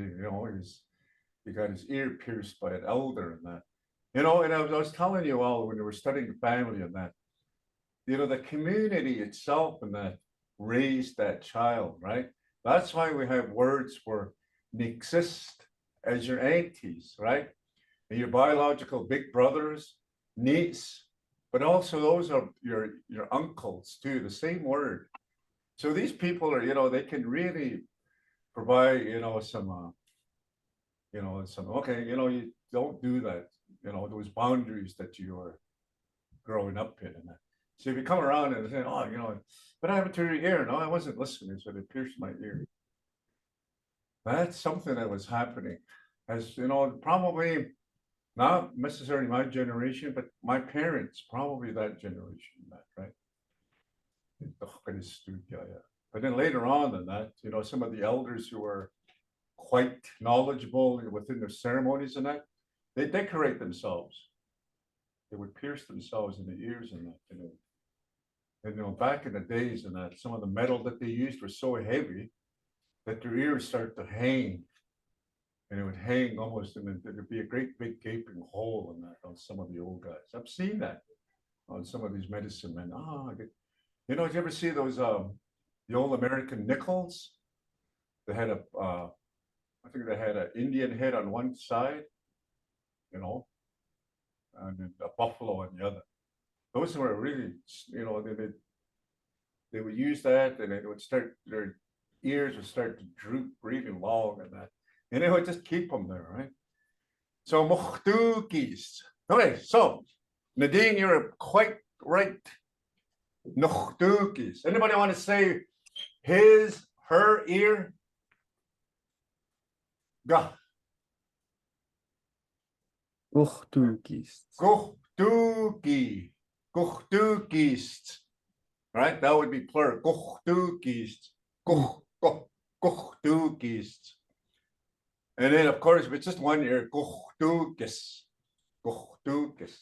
got his ear pierced by an elder and that. And I was telling you all when we were studying family and that, the community itself and that raised that child, right? That's why we have words for exist as your aunties, right? And your biological big brothers, niece, but also those are your uncles too, the same word. So these people are, they can really provide, some, okay, you don't do that, those boundaries that you are growing up in. And that. So if you come around and say, but I have it to your ear. No, I wasn't listening, so they pierced my ear. That's something that was happening. As probably not necessarily my generation, but my parents, probably that generation, right? But then later on than that, some of the elders who are quite knowledgeable within their ceremonies and that, they decorate themselves. They would pierce themselves in the ears and that, And back in the days and that, some of the metal that they used were so heavy that their ears start to hang. And it would hang almost, and there'd be a great big gaping hole in that on some of the old guys. I've seen that on some of these medicine men. Did you ever see those the old American nickels? They had I think they had an Indian head on one side, and then a buffalo on the other. Those were really, they would use that, and it would start, their ears would start to droop really long and that. And it would just keep them there, right? So mochtukis. Okay, so Nadine, you're quite right. Nochtukis. Anybody want to say his, her ear? Gah. Kuhtukist. Kuhtuki. Kuhtukist. Right? That would be plural. Kuhtukist. Kuhtukist. And then, of course, if it's just one ear, kuhtukis. Kuhtukis.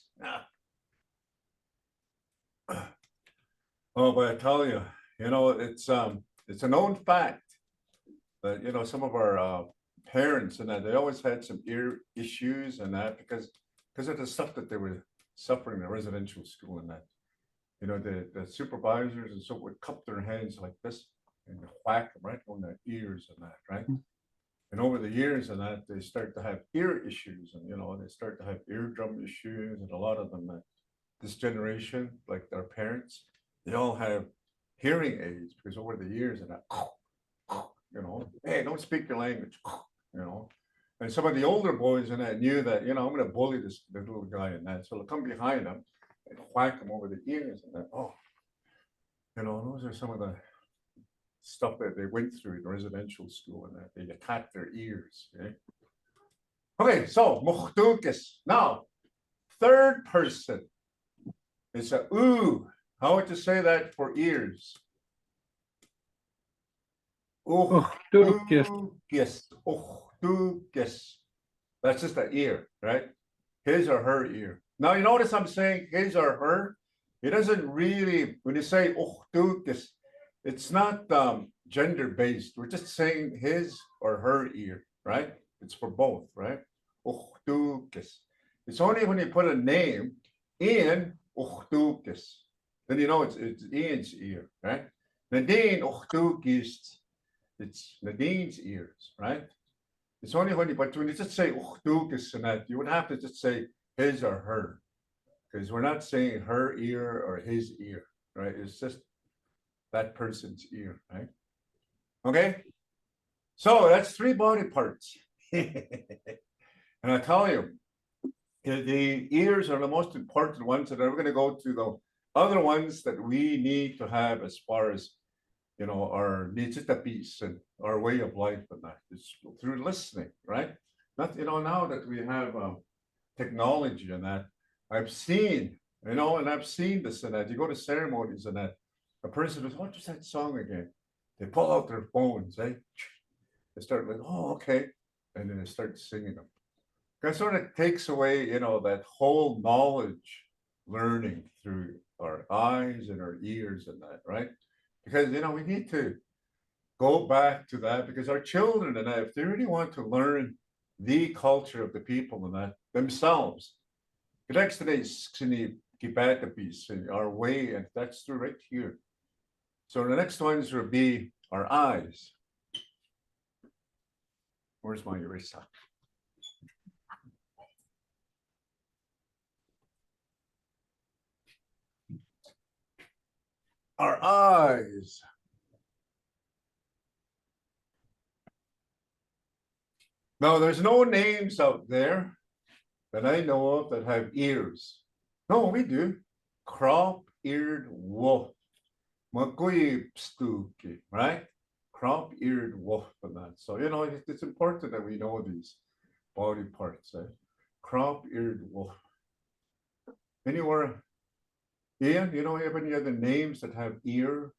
Oh, but I tell you, it's a known fact that some of our parents and that they always had some ear issues and that because of the stuff that they were suffering in the residential school and that. The supervisors and so would cup their hands like this and whack them right on their ears and that, right? And over the years and that, they start to have ear issues and, they start to have eardrum issues and a lot of them, this generation, like their parents, they all have hearing aids because over the years and that, hey, don't speak your language, And some of the older boys and that knew that, I'm going to bully this little guy and that. So they'll come behind him and whack him over the ears and that. Oh, those are some of the stuff that they went through in residential school and that they attacked their ears. Okay, so muhtukis. Now, third person. It's a ooh. How would you say that for ears? Kuhtukis. Uhtukis. That's just the ear, right? His or her ear. Now you notice I'm saying his or her. It doesn't really, when you say uhtukis, it's not gender based. We're just saying his or her ear, right? It's for both, right? Uhtukis. It's only when you put a name in uhtukis, then it's Ian's ear, right? Nadine uhtukis. It's Nadine's ears, right? It's only when you just say uhtukis and that, you would have to just say his or her, because we're not saying her ear or his ear, right? It's just that person's ear, right? Okay, so that's 3 body parts. And I tell you, the ears are the most important ones, and we're going to go to the other ones that we need to have as far as our piece and our way of life and that is through listening, right? Not now that we have technology and that, I've seen, and I've seen this and that. You go to ceremonies and that, a person goes, "What was that song again?" They pull out their phones, eh? They start like, "Oh, okay," and then they start singing them. That sort of takes away, that whole knowledge learning through our eyes and our ears and that, right? Because we need to go back to that because our children and that, if they really want to learn the culture of the people and that themselves, the next day is our way, and that's through right here. So the next ones will be our eyes. Where's my eraser? Our eyes. Now, there's no names out there that I know of that have ears. No, we do. Crop-eared wolf. Makoyipstuki, right? Crop-eared wolf and that. So, it's important that we know these body parts. Crop-eared wolf. Anywhere, Ian, you have any other names that have ear?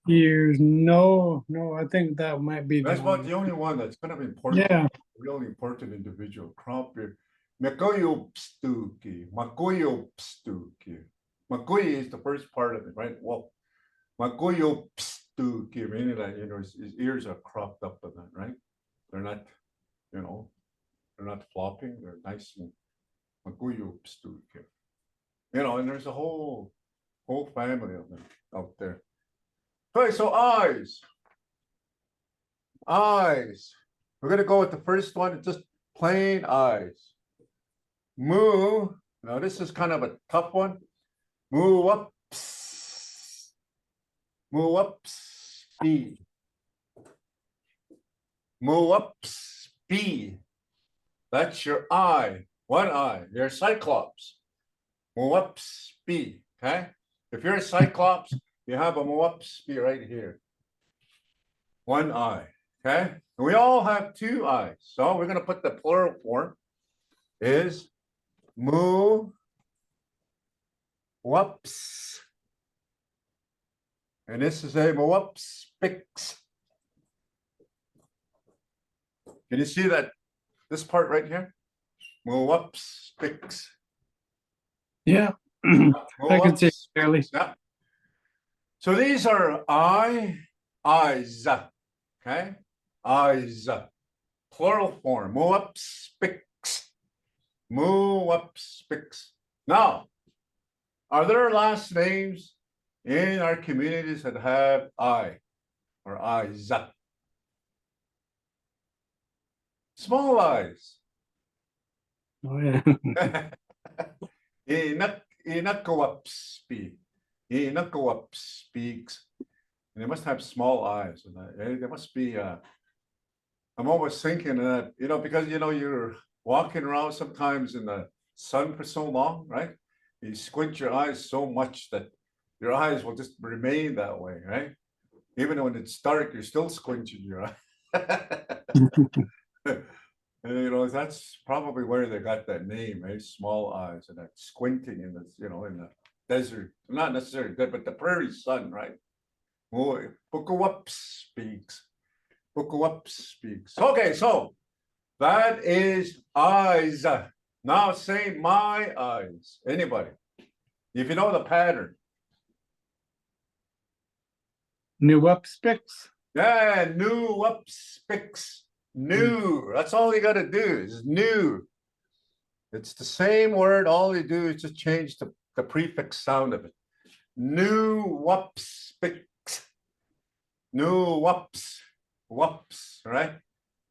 Ears. No, I think that might be That's about the only one that's kind of important. Yeah. Really important individual. Crop-eared. Makoyopstuki. Makoyopstuki. Makoy is the first part of it, right? Well, Makoyopstuki, meaning that his ears are cropped up and that, right? They're not, they're not flopping. They're nice and Makoyopstuki. And there's a whole family of them out there. Okay, so eyes. Eyes. We're gonna go with the first one, just plain eyes. Moo. Now this is kind of a tough one. Moo up. Moo up. Speed. Moo up. Speed. That's your eye. One eye. You're a cyclops. Moo up. Speed. Okay. If you're a cyclops, you have a moo up. Speed right here. One eye. Okay. And we all have 2 eyes. So we're going to put the plural form. is moo whoops. And this is a whoops picks. Can you see that? This part right here? Whoops picks. Yeah, I can see it clearly. Yeah. So these are eyes, okay? Eyes, plural form, whoops picks. Whoops picks. Now, are there last names in our communities that have I or eyes? Small eyes. Oh, yeah. Inakawap speaks. And they must have small eyes. And there must be. I'm always thinking that because you're walking around sometimes in the sun for so long, right? You squint your eyes so much that your eyes will just remain that way, right? Even when it's dark, you're still squinting your eye. And that's probably where they got that name, eh? Small eyes and that squinting in the desert, not necessarily there, but the prairie sun, right? Boy, Bukawup speaks. Bukawup speaks. Okay, so that is eyes. Now say my eyes. Anybody? If you know the pattern. New up sticks. Yeah, new up spicks. New. That's all you got to do is new. It's the same word. All you do is just change the prefix sound of it. New whoops spicks. New whoops. Whoops, right?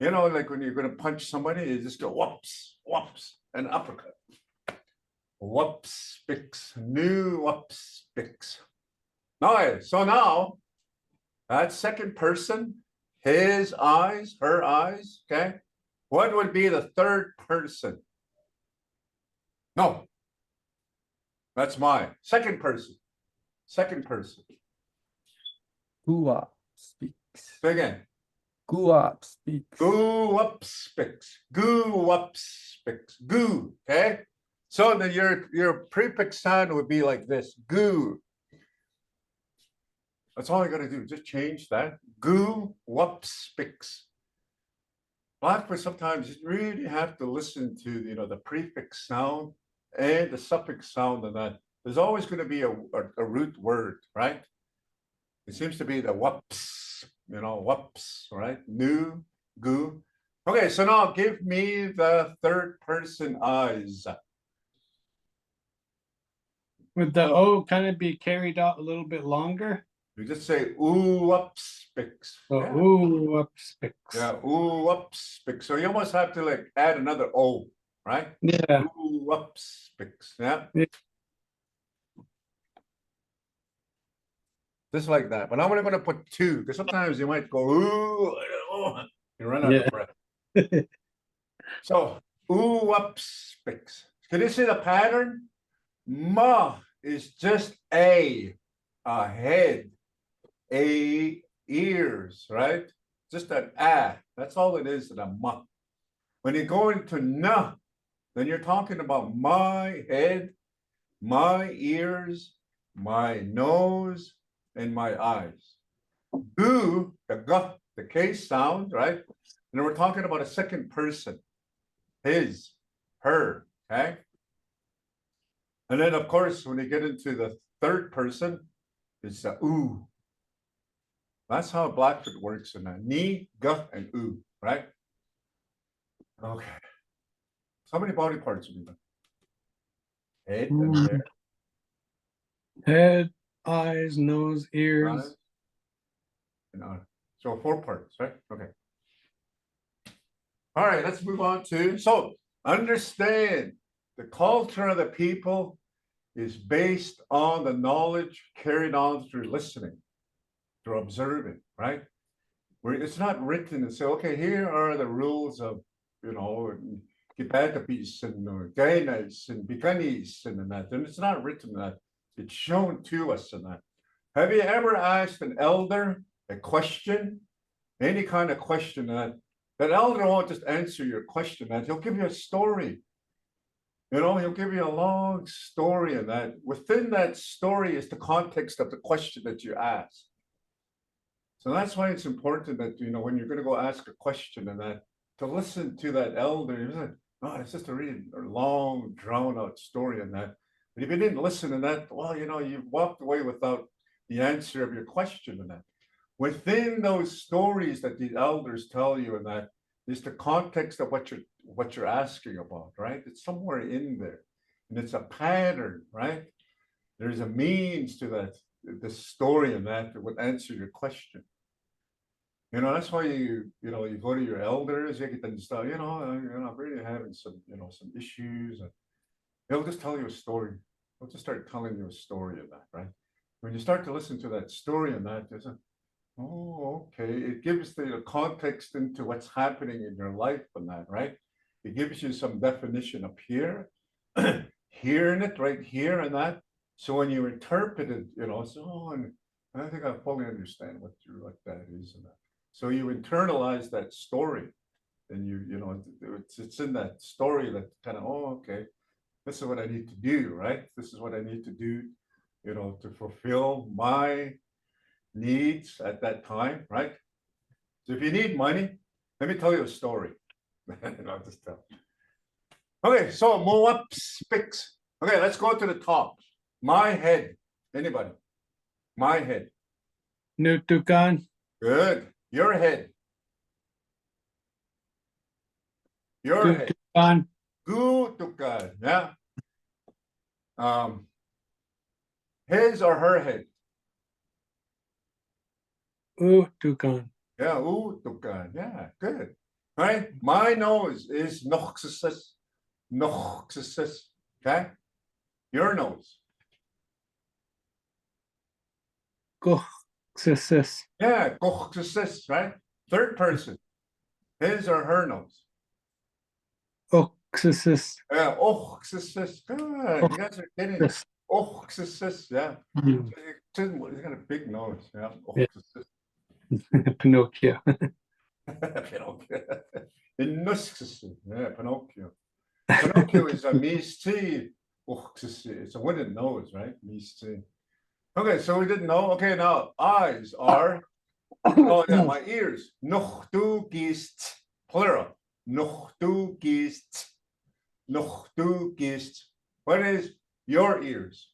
Like when you're going to punch somebody, you just go whoops, whoops, and uppercut. Whoops spicks. New whoops spicks. Okay, so now that second person, his eyes, her eyes, okay? What would be the third person? No. That's my second person. Second person. Guap speaks. Say again. Guap speaks. Goo up spicks. Goo up spicks. Goo. Okay. So then your prefix sound would be like this. Goo. That's all you got to do. Just change that. Goo whoop spicks. Blackfoot, sometimes you really have to listen to the prefix sound and the suffix sound, and that there's always going to be a root word, right? It seems to be the whoops, whoops, right? New, goo. Okay, so now give me the third person eyes. Would the O kind of be carried out a little bit longer? You just say ooh up spicks. So, Yeah. ooh, up sticks. Yeah, ooh up spicks. So you almost have to like add another O, right? Yeah. Ooh up spicks. Yeah. Yeah. Just like that. But I'm only going to put two because sometimes you might go, ooh, oh, you run out of breath. So, ooh, up, spicks. Can you see the pattern? Ma is just a head, a ears, right? Just an ah. That's all it is in a ma. When you go into na, then you're talking about my head, my ears, my nose, and my eyes. Gu, the case sound, right? And we're talking about a second person. His, her, okay? And then, of course, when you get into the third person, it's the ooh. That's how Blackfoot works in that. Ni, gu, and ooh, right? Okay. So how many body parts have we done? Head and hair. Head, eyes, nose, ears. Eyes, and eye. So 4 parts, right? Okay. All right, let's move on to, so understand the culture of the people is based on the knowledge carried on through listening, through observing, right? Where it's not written and say, okay, here are the rules of, Kipatapis and Gainas and Bikanis and that. And it's not written that. It's shown to us in that. Have you ever asked an elder a question, any kind of question that elder won't just answer your question, that he'll give you a story. You know, he'll give you a long story, and that within that story is the context of the question that you ask. So that's why it's important that, you know, when you're going to go ask a question and that, to listen to that elder, you're like, oh, it's just a really long, drawn out story and that. But if you didn't listen to that, well, you know, you walked away without the answer of your question and that. Within those stories that the elders tell you and that is the context of what you're asking about, right? It's somewhere in there. And it's a pattern, right? There's a means to that, the story and that would answer your question. You know, that's why you go to your elders, you get them stuff, I'm really having some, some issues. And they'll just tell you a story. They'll just start telling you a story of that, right? When you start to listen to that story and that, there's a, oh, okay. It gives the context into what's happening in your life and that, right? It gives you some definition up here, hearing it right here and that. So when you interpret it, so and I think I fully understand what that is and that. So you internalize that story, and it's in that story that kind of, oh, okay, this is what I need to do, right? This is what I need to do, to fulfill my needs at that time, right? So if you need money, let me tell you a story. I'll just tell. Okay, so Moab speaks. Okay, let's go to the top. My head. Anybody? My head. Nutukan. Good. Your head. Your head. Nutukan. Gutukan. Yeah. His or her head. Utukan. Yeah, utukan. Yeah, good. Right? My nose is noxus. Noxus. Okay? Your nose. Koxeses. Yeah, coxus, right? Third person. His or her nose. Oxeses. Yeah, oxus. Good. You guys are getting it. Oxus. Yeah. Mm. He's got a big nose. Yeah. Yeah. Oxus. Pinocchio. Pinocchio. Yeah, Pinocchio. Pinocchio is a misty. It's a wooden nose, right? Misty. Okay, so we didn't know. Okay, now eyes are. Oh yeah, my ears. Noch du gehst. Plural. Noch du gehst. Noch du gehst. What is your ears?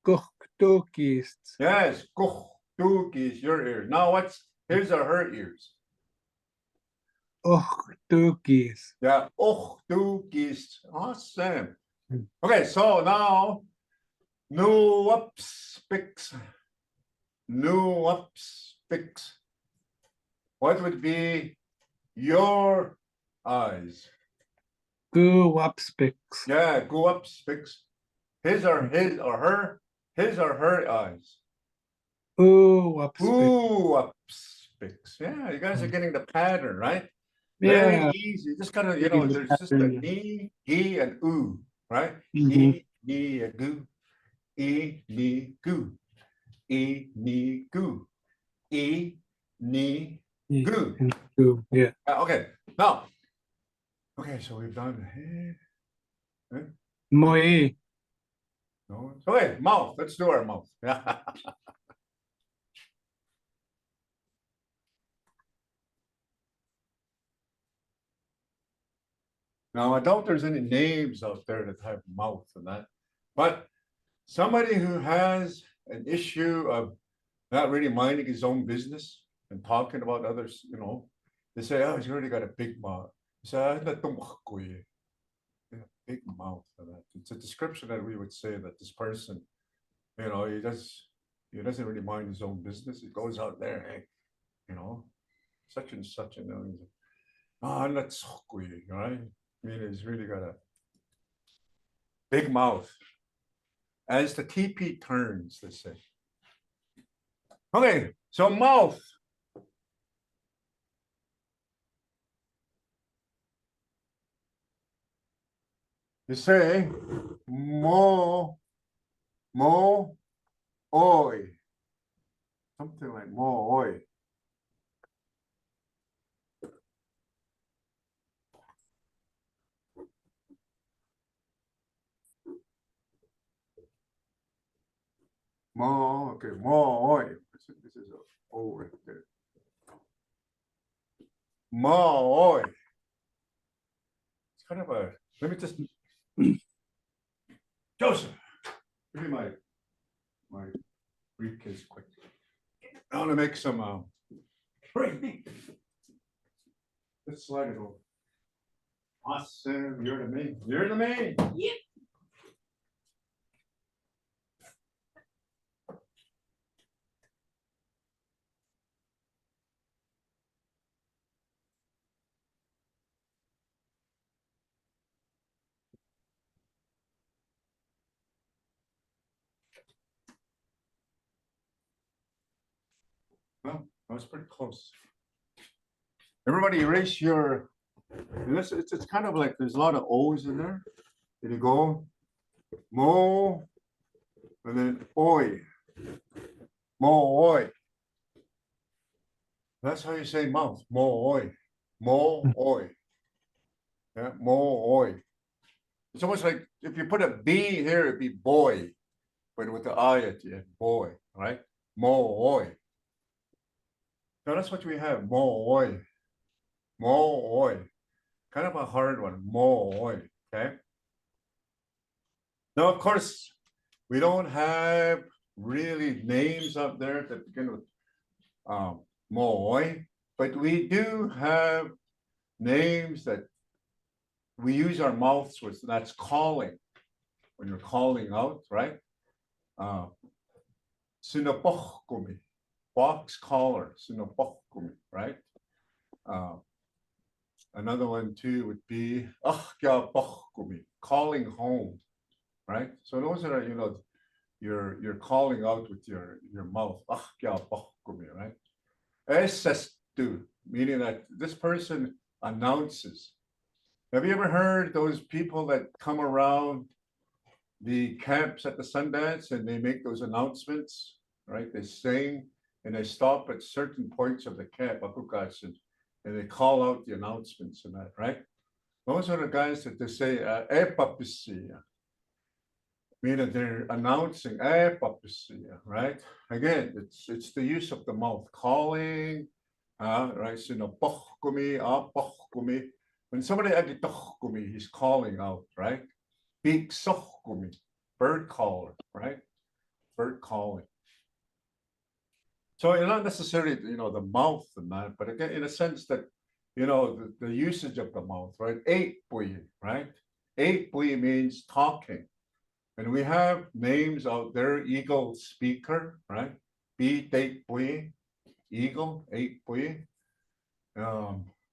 Kochtokist. Yes, koch du gehst, your ears. Now what's his or her ears? Ochtokist. Yeah, och du gehst. Awesome. Okay, so now new upspicks. New upspicks. What would be your eyes? Guwapspix. Yeah, go up spicks. His or her eyes. Uwapspix. Ooh, up spicks. Yeah, you guys are getting the pattern, right? Very Yeah. easy. Just kind of, Getting the there's just a pattern. ni, gi, and oo, right? Mhm. E, ni, a goo. E, ni, goo. E, ni, goo. E, ni, Yeah. goo. And goo. Yeah. Okay, now. Okay, so we've done the head. Moe. No. Okay, mouth. Let's do our mouth. Yeah. Now, I doubt there's any names out there that have mouth and that, but somebody who has an issue of not really minding his own business and talking about others, they say, oh, he's already got a big mouth. They say, "Ah, na tumakbo eh." Yeah, big mouth for that. It's a description that we would say that this person, he doesn't really mind his own business. He goes out there, hey, such and such, he's I'm not right? I mean, he's really got a big mouth. As the TP turns, they say. Okay, so mouth. You say mo, oi. Something like mo, oi. Mo, okay, mo. This is a O right there. Mo. It's kind of a, let me just, Joseph, give me my briefcase quick. I want to make some, let's slide it over. Awesome, you're the main, you're the main. Yep. Well, that was pretty close. Everybody erase your, and this, it's kind of like, there's a lot of O's in there. There you go. Mo, and then oi. Mo, oi. That's how you say mouth. Mo, oi. Mo, oi. Yeah, mo, oi. It's almost like if you put a B here, it'd be boy, but with the I at the end, boy, right? Mo, oi. So that's what we have. Mo, oi. Mo, oi. Kind of a hard one. Mo, oi. Okay. Now, of course, we don't have really names up there that begin with Mooi, but we do have names that we use our mouths with. That's calling, when you're calling out, right? Sinapochkumi, box caller, sinapochkumi, right? Another one too would be calling home, right? So those are, you know, you're calling out with your mouth, right? Esestu, meaning that this person announces. Have you ever heard those people that come around the camps at the Sundance and they make those announcements, right? They sing and they stop at certain points of the camp, and they call out the announcements and that, right? Those are the guys that they say, meaning they're announcing, right? Again, it's the use of the mouth, calling, right? When somebody he's calling out, right? Bird caller, right? Bird calling. So you're not necessarily, you know, the mouth and that, but again, in a sense that, you know, the usage of the mouth, right? Right? Means talking. And we have names out there, eagle speaker, right? Eagle,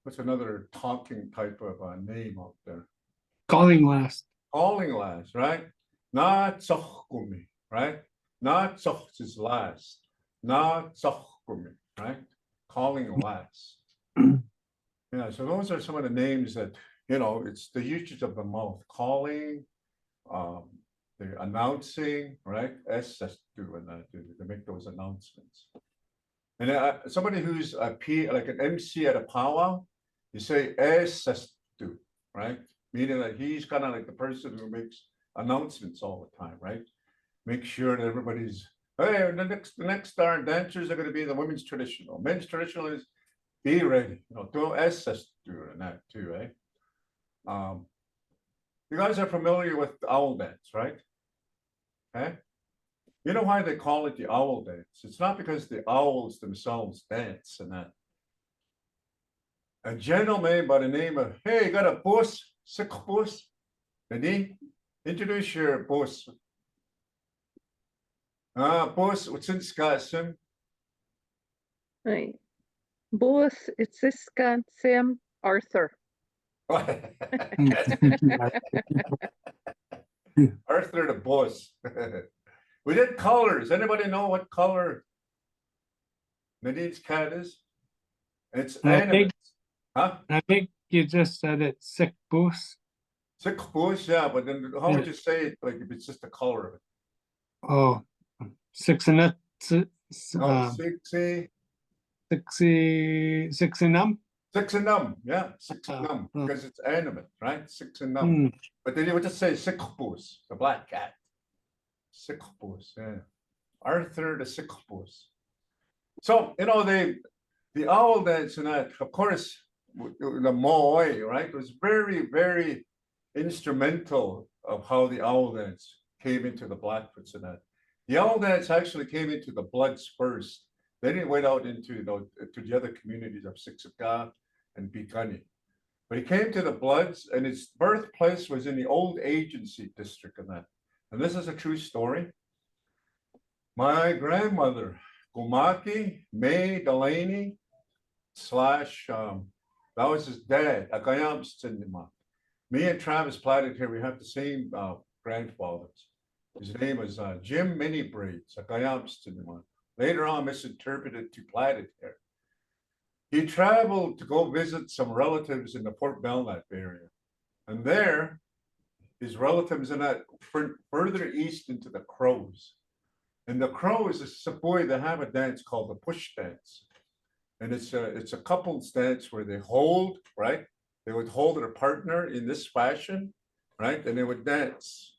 what's another talking type of name out there? Calling last. Calling last, right? Not sohkumi, right? Not soh is last. Not sohkumi, right? Calling last. Yeah, so those are some of the names that, you know, it's the usage of the mouth, calling, they're announcing, right? Doing that, to make those announcements. And somebody who's a like an MC at a powwow, you say do, right? Meaning that he's kind of like the person who makes announcements all the time, right? Make sure that everybody's, hey, the next star dancers are going to be the women's traditional. Men's traditional is be ready. You know, do do and that too, right? You guys are familiar with the owl dance, right? Okay. You know why they call it the owl dance? It's not because the owls themselves dance and that. A gentleman by the name of, hey, you got a boss, sick boss? Ready? Introduce your boss. Boss, what's in Scotland? Right. Both Itsiska Sam Arthur. Arthur the boss. We did colors. Anybody know what color Nadine's cat is? It's animate. Huh? I think you just said it, sick boost. Sick bush, yeah, but then how would you say it, like if it's just the color of it? Oh, six and a, Oh, 60. 6 and them. 6 and numb, yeah, 6 and numb, because it's animate, right? 6 and numb. Mm. But then you would just say sick bush, the black cat. Sick bush, yeah. Arthur the Sycophus. So, you know, the owl dance and that, of course, the Moai, right, was very, very instrumental of how the owl dance came into the Blackfoots and that. The owl dance actually came into the Bloods first. Then it went out into, you know, to the other communities of Siksika and Bikani. But it came to the Bloods, and its birthplace was in the old agency district of that. And this is a true story. My grandmother, Gumaki May Delaney, slash, that was his dad, Akayam Sindima. Me and Travis Platt here, we have the same grandfathers. His name was Jim Mini Braids, Akayam Sindima. Later on, misinterpreted to Platt here. He traveled to go visit some relatives in the Port Belknap area. And there, his relatives in that further east into the Crows. And the Crows is a boy, they have a dance called the push dance. And it's a couples dance where they hold, right? They would hold their partner in this fashion, right? And they would dance.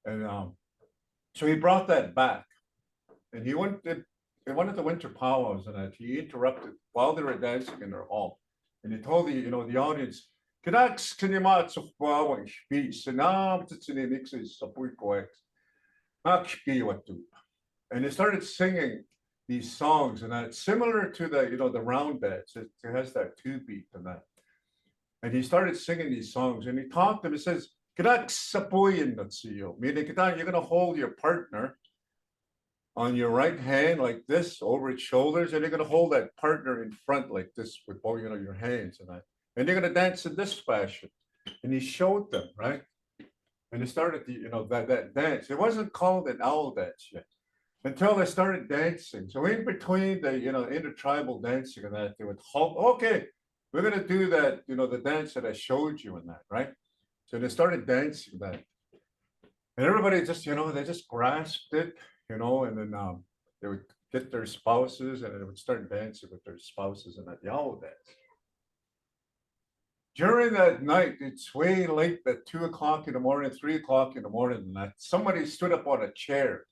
And so he brought that back. And he went to one of the winter powwows and that he interrupted while they were dancing in their hall. And he told the, you know, the audience, Knaks kinimatsu powwow shpi sinam tsinimixis sapuikoex. And they started singing these songs, and that's similar to the, you know, the round dance. It has that two beat and that. And he started singing these songs, and he taught them. He says, meaning you're gonna hold your partner on your right hand like this over its shoulders, and you're gonna hold that partner in front like this with both, you know, your hands and that. And you're gonna dance in this fashion. And he showed them, right? And they started the, you know, that dance. It wasn't called an owl dance yet until they started dancing. So in between the, you know, intertribal dancing and that, they would halt, okay, we're gonna do that, you know, the dance that I showed you in that, right? So they started dancing that. And everybody just, you know, they just grasped it, you know, and then they would get their spouses and they would start dancing with their spouses in that owl dance. During that night, it's way late at 2 o'clock in the morning, 3 o'clock in the morning, and that somebody stood up on a chair.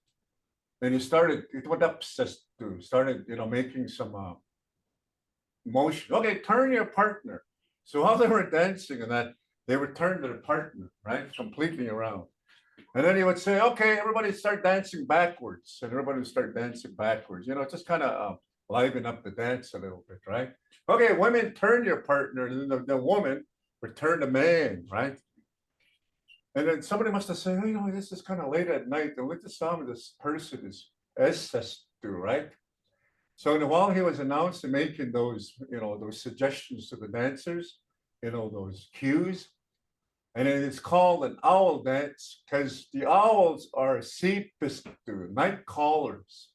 And he started, it went up, started, you know, making some motion. Okay, turn your partner. So while they were dancing and that, they would turn their partner, right, completely around. And then he would say, okay, everybody start dancing backwards. And everybody would start dancing backwards, you know, just kind of liven up the dance a little bit, right? Okay, women, turn your partner. And then the woman would turn the man, right? And then somebody must have said, oh, you know, this is kind of late at night. And look at some of this person is Esestu, right? So while he was announcing, making those, you know, those suggestions to the dancers, you know, those cues, and it's called an owl dance because the owls are sipistu, night callers.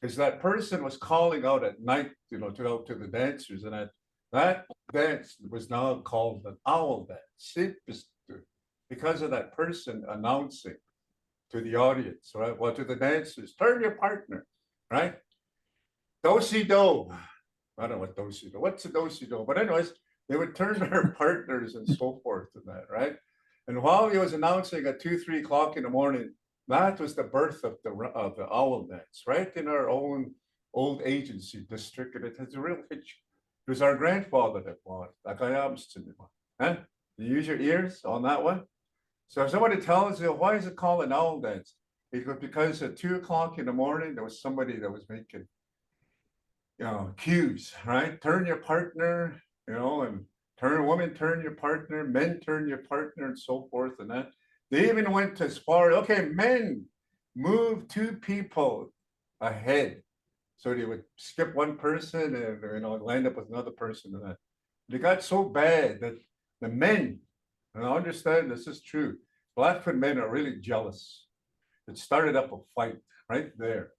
Because that person was calling out at night, you know, to the dancers, and that dance was now called an owl dance, sipistu, because of that person announcing to the audience, right? Well, to the dancers, turn your partner, right? Do-si-do. I don't know what do-si-do. What's a do-si-do? But anyways, they would turn their partners and so forth and that, right? And while he was announcing at 2, 3 o'clock in the morning, that was the birth of the owl dance, right in our own old agency district. And it has a real history. It was our grandfather that bought it. Huh? You use your ears on that one? So if somebody tells you, why is it called an owl dance? It was because at 2 o'clock in the morning, there was somebody that was making, you know, cues, right? Turn your partner, you know, and woman, turn your partner, men turn your partner, and so forth. And that they even went as far, okay, men move 2 people ahead. So they would skip one person and, you know, land up with another person. And that they got so bad that the men, and I understand this is true, Blackfoot men are really jealous. It started up a fight right there.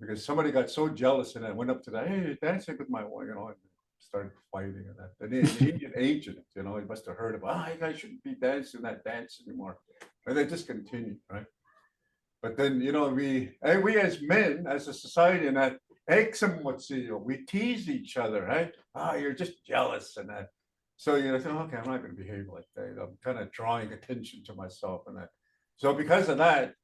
Because somebody got so jealous and I went up to that, hey, you're dancing with my wife, you know, and started fighting and that. And the Indian agent, you know, he must have heard about, you guys shouldn't be dancing that dance anymore. And they just continued, right? But then, you know, we as men, as a society, and that, we tease each other, right? You're just jealous and that. So you know, okay, I'm not going to behave like that. I'm kind of drawing attention to myself and that. So because of that,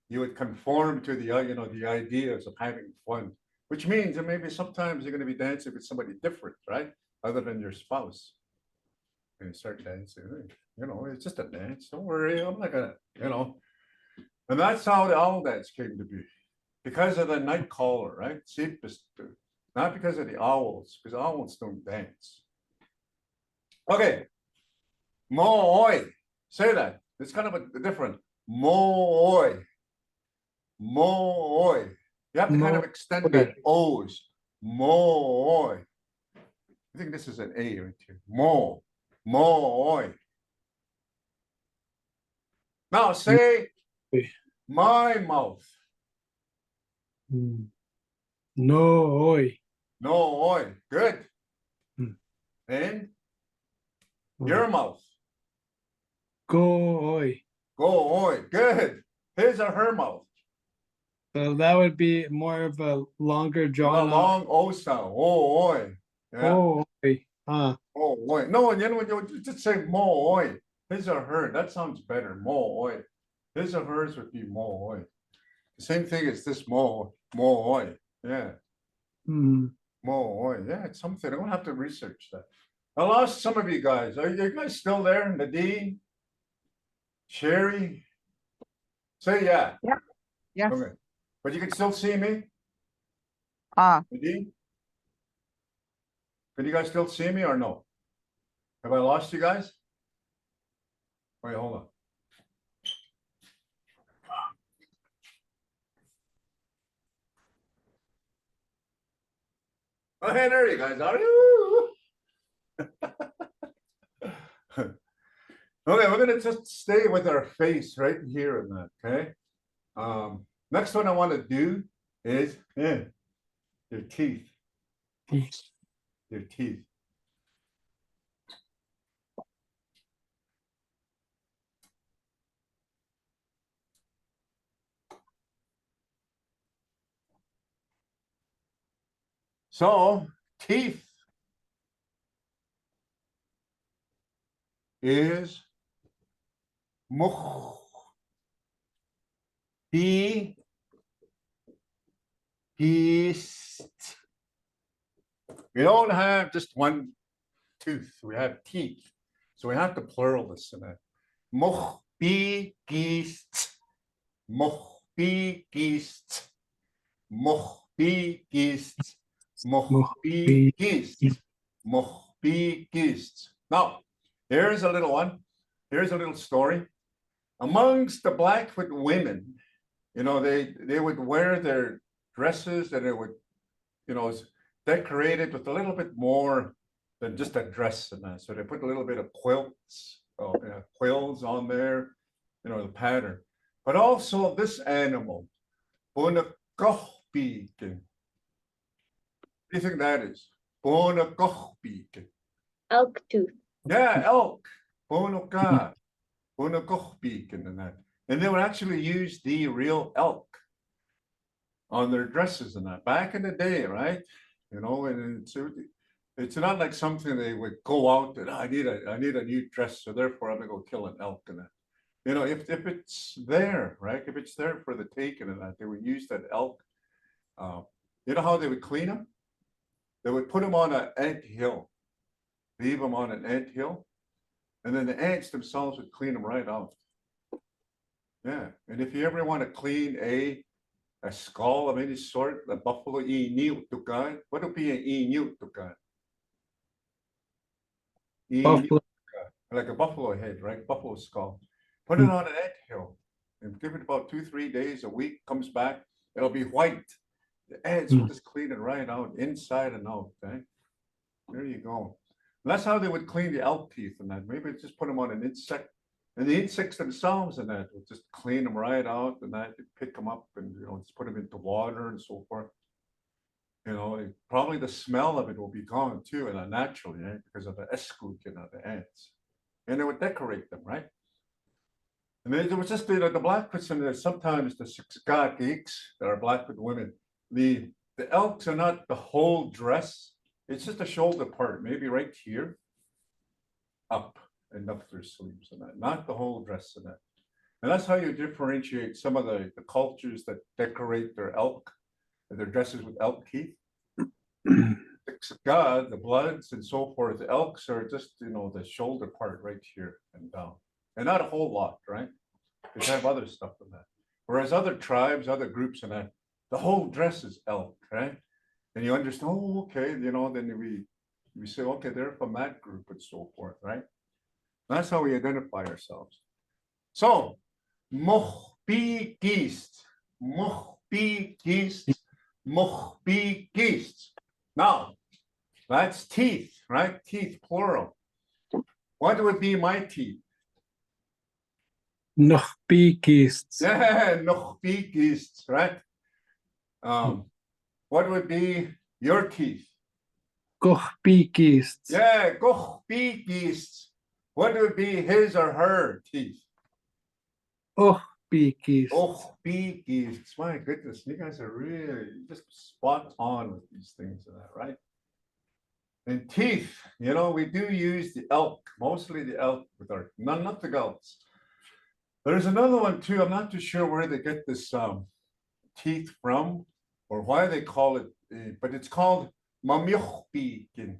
you would conform to the, the ideas of having fun, which means that maybe sometimes you're going to be dancing with somebody different, right? Other than your spouse. And you start dancing, it's just a dance. Don't worry, I'm not gonna, And that's how the owl dance came to be. Because of the night caller, right? Not because of the owls, because owls don't dance. Okay. Moi. Say that. It's kind of a different. Moi. Moi. You have to kind of extend that O's. Moi. I think this is an A right here. Mo. Moi. Now say my mouth. No oi. No oi. Good. And your mouth. Go oi. Go oi. Good. His or her mouth. So that would be more of a longer A drawn out. long O sound. Oh oi. Yeah. Oh oi. Oh oi. No, you just say mo oi. His or her. That sounds better. Mo oi. His or hers would be mo oi. The same thing as this mo oi. Yeah. Mm. Mo oi. Yeah, it's something. I'm gonna have to research that. I lost some of you guys. Are you guys still there? Nadine? Sherry? Say yeah. Yes. Okay. But you can still see me? Ah, Nadine? Can you guys still see me or no? Have I lost you guys? Wait, hold on. Oh, hey, there you guys are. Okay, we're gonna just stay with our face right here and that, okay? Next one I want to do is your teeth. Your teeth. So, teeth is mukh. East. We don't have just one tooth. We have teeth. So we have to plural this in that. Moch bi gist. Moch bi gist. Moch bi gist. Moch bi gist. Moch bi gist. Now, here's a little one. Here's a little story. Amongst the Blackfoot women, they would wear their dresses and it would, decorated with a little bit more than just a dress and that. So they put a little bit of quills on there, the pattern. But also this animal, Bonakochbeacon. What do you think that is? Bonakochbeacon. Elk tooth. Yeah, elk. Bonakochbeacon and that. And they would actually use the real elk on their dresses and that back in the day, right? And it's not like something they would go out and I need a new dress, so therefore I'm gonna go kill an elk and that. If it's there, right? If it's there for the taking and that, they would use that elk. You know how they would clean them? They would put them on an ant hill, leave them on an ant hill, and then the ants themselves would clean them right out. Yeah, and if you ever want to clean a skull of any sort, the buffalo tukan. What would be an tukan? Buffalo. Like a buffalo head, right? Buffalo skull. Put it on an ant hill and give it about 2-3 days, a week, comes back, it'll be white. The ants will just clean it right out, inside and out. Okay. There you go. And that's how they would clean the elk teeth and that. Maybe just put them on an insect. And the insects themselves and that will just clean them right out and that pick them up and just put them into water and so forth. Probably the smell of it will be gone too, and naturally, right? Because of the eskuk, the ants. And they would decorate them, right? And there was just the Blackfoots and sometimes the Sixka geeks that are Blackfoot women. The elks are not the whole dress. It's just the shoulder part, maybe right here, up and up their sleeves and that, not the whole dress and that. And that's how you differentiate some of the cultures that decorate their elk, their dresses with elk teeth. God, the bloods and so forth, the elks are just, the shoulder part right here and down. And not a whole lot, right? They have other stuff in that. Whereas other tribes, other groups in that, the whole dress is elk, right? And you understand, oh, okay, then we say, okay, they're from that group and so forth, right? That's how we identify ourselves. So, mochbi geest, mochbi geest, mochbi geest. Now, that's teeth, right? Teeth, plural. What would be my teeth? Noch biggest. Yeah, mochbi geest, right? What would be your teeth? Koch biggest. Yeah, gochbi geest. What would be his or her teeth? Och biggest. Oh, beakies. My goodness, you guys are really just spot on with these things and that, right? And teeth, we do use the elk, mostly the elk with our, not the gulls. There's another one too. I'm not too sure where they get this teeth from or why they call it, but it's called mamjuchbieken.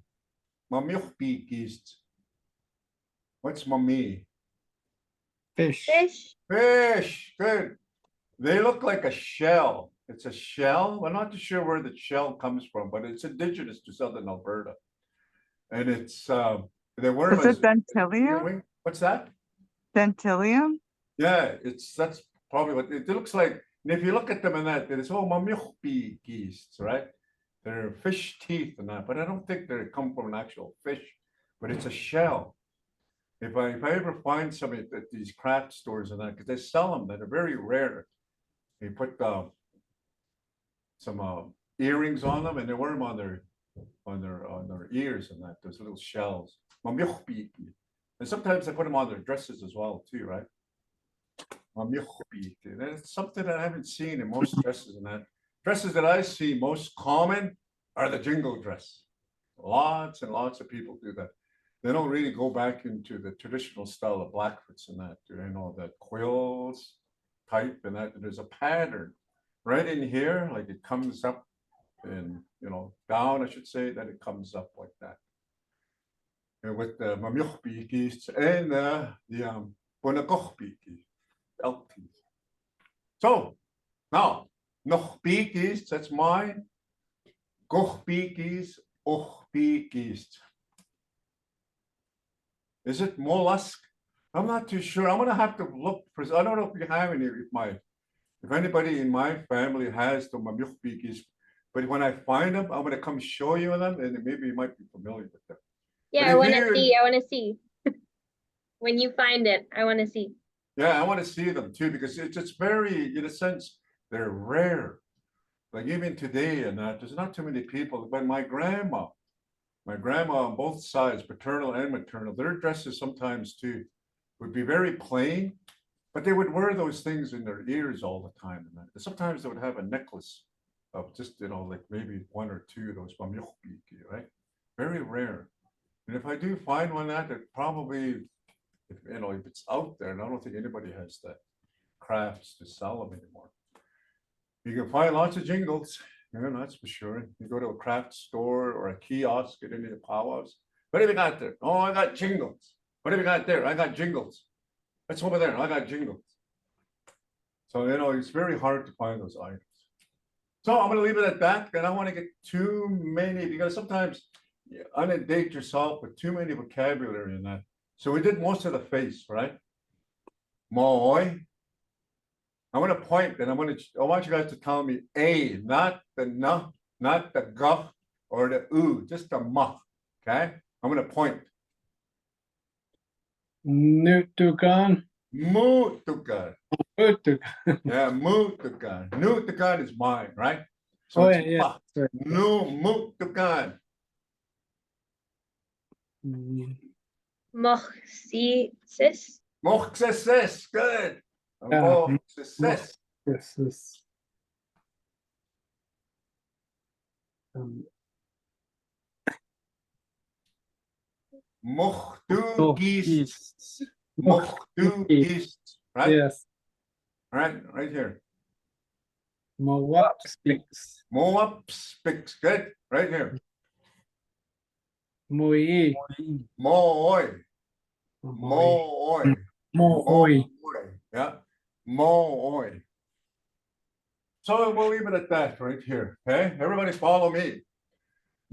Mamjuchbiekis. What's mami? Fish. Fish. Fish, good. They look like a shell. It's a shell. I'm not too sure where the shell comes from, but it's indigenous to southern Alberta. And it's they wear them Is as it dentilium? What's that? Dentilium? Yeah, that's probably what it looks like. And if you look at them in that, it's all mamjuchbi geese, right? They're fish teeth and that, but I don't think they come from an actual fish, but it's a shell. If I ever find some at these craft stores and that, because they sell them that are very rare. They put some earrings on them and they wear them on their ears and that, those little shells. And sometimes they put them on their dresses as well too, right? And it's something that I haven't seen in most dresses and that. Dresses that I see most common are the jingle dress. Lots and lots of people do that. They don't really go back into the traditional style of Blackfoots and that, the quills type and that. And there's a pattern right in here, like it comes up and, down, I should say, then it comes up like that. And with the mamjuchbiekis and the bonagochbiekis, elk teeth. So now, nochbiekis, that's mine. Gochbiekis, ochbiekis. Is it mollusk? I'm not too sure. I'm gonna have to look for. I don't know if you have any. If anybody in my family has the mamjuchbiekis, but when I find them, I'm gonna come show you them, and maybe you might be familiar with them. Yeah, But I if want to you're- see. I want to see. When you find it, I want to see. Yeah, I want to see them too because it's very, in a sense, they're rare. Like even today, and that there's not too many people. But my grandma on both sides, paternal and maternal, their dresses sometimes too would be very plain, but they would wear those things in their ears all the time. And sometimes they would have a necklace of just, like maybe one or two of those mamjuchbieki, right? Very rare. And if I do find one that probably, if it's out there, and I don't think anybody has the crafts to sell them anymore. You can find lots of jingles. That's for sure. You go to a craft store or a kiosk at any of the powwows. What have you got there? Oh, I got jingles. What have you got there? I got jingles. That's over there. I got jingles. So, it's very hard to find those items. So I'm going to leave it at that. And I don't want to get too many because sometimes you inundate yourself with too many vocabulary in that. So we did most of the face, right? Moi. I want to point and I want you guys to tell me A, not the N, not the G or the U, just the M. Okay? I'm going to point. Nutugan. Mutugan. Nutugan. Yeah, mutugan. Nutugan is mine, right? So Oh, it's yeah. Ma. No, mutugan. Mochsis. Moxeses, good. Yeah, Moxeses. This is. Mochtugist. East. Mochtugist. Right? Yes. All right, right here. Mawap speaks. Moab speaks. Good. Right here. Moi. Mooi. Moi. Mooi. Moi. Yeah. Mooi. So we'll leave it at that right here. Okay. Everybody follow me.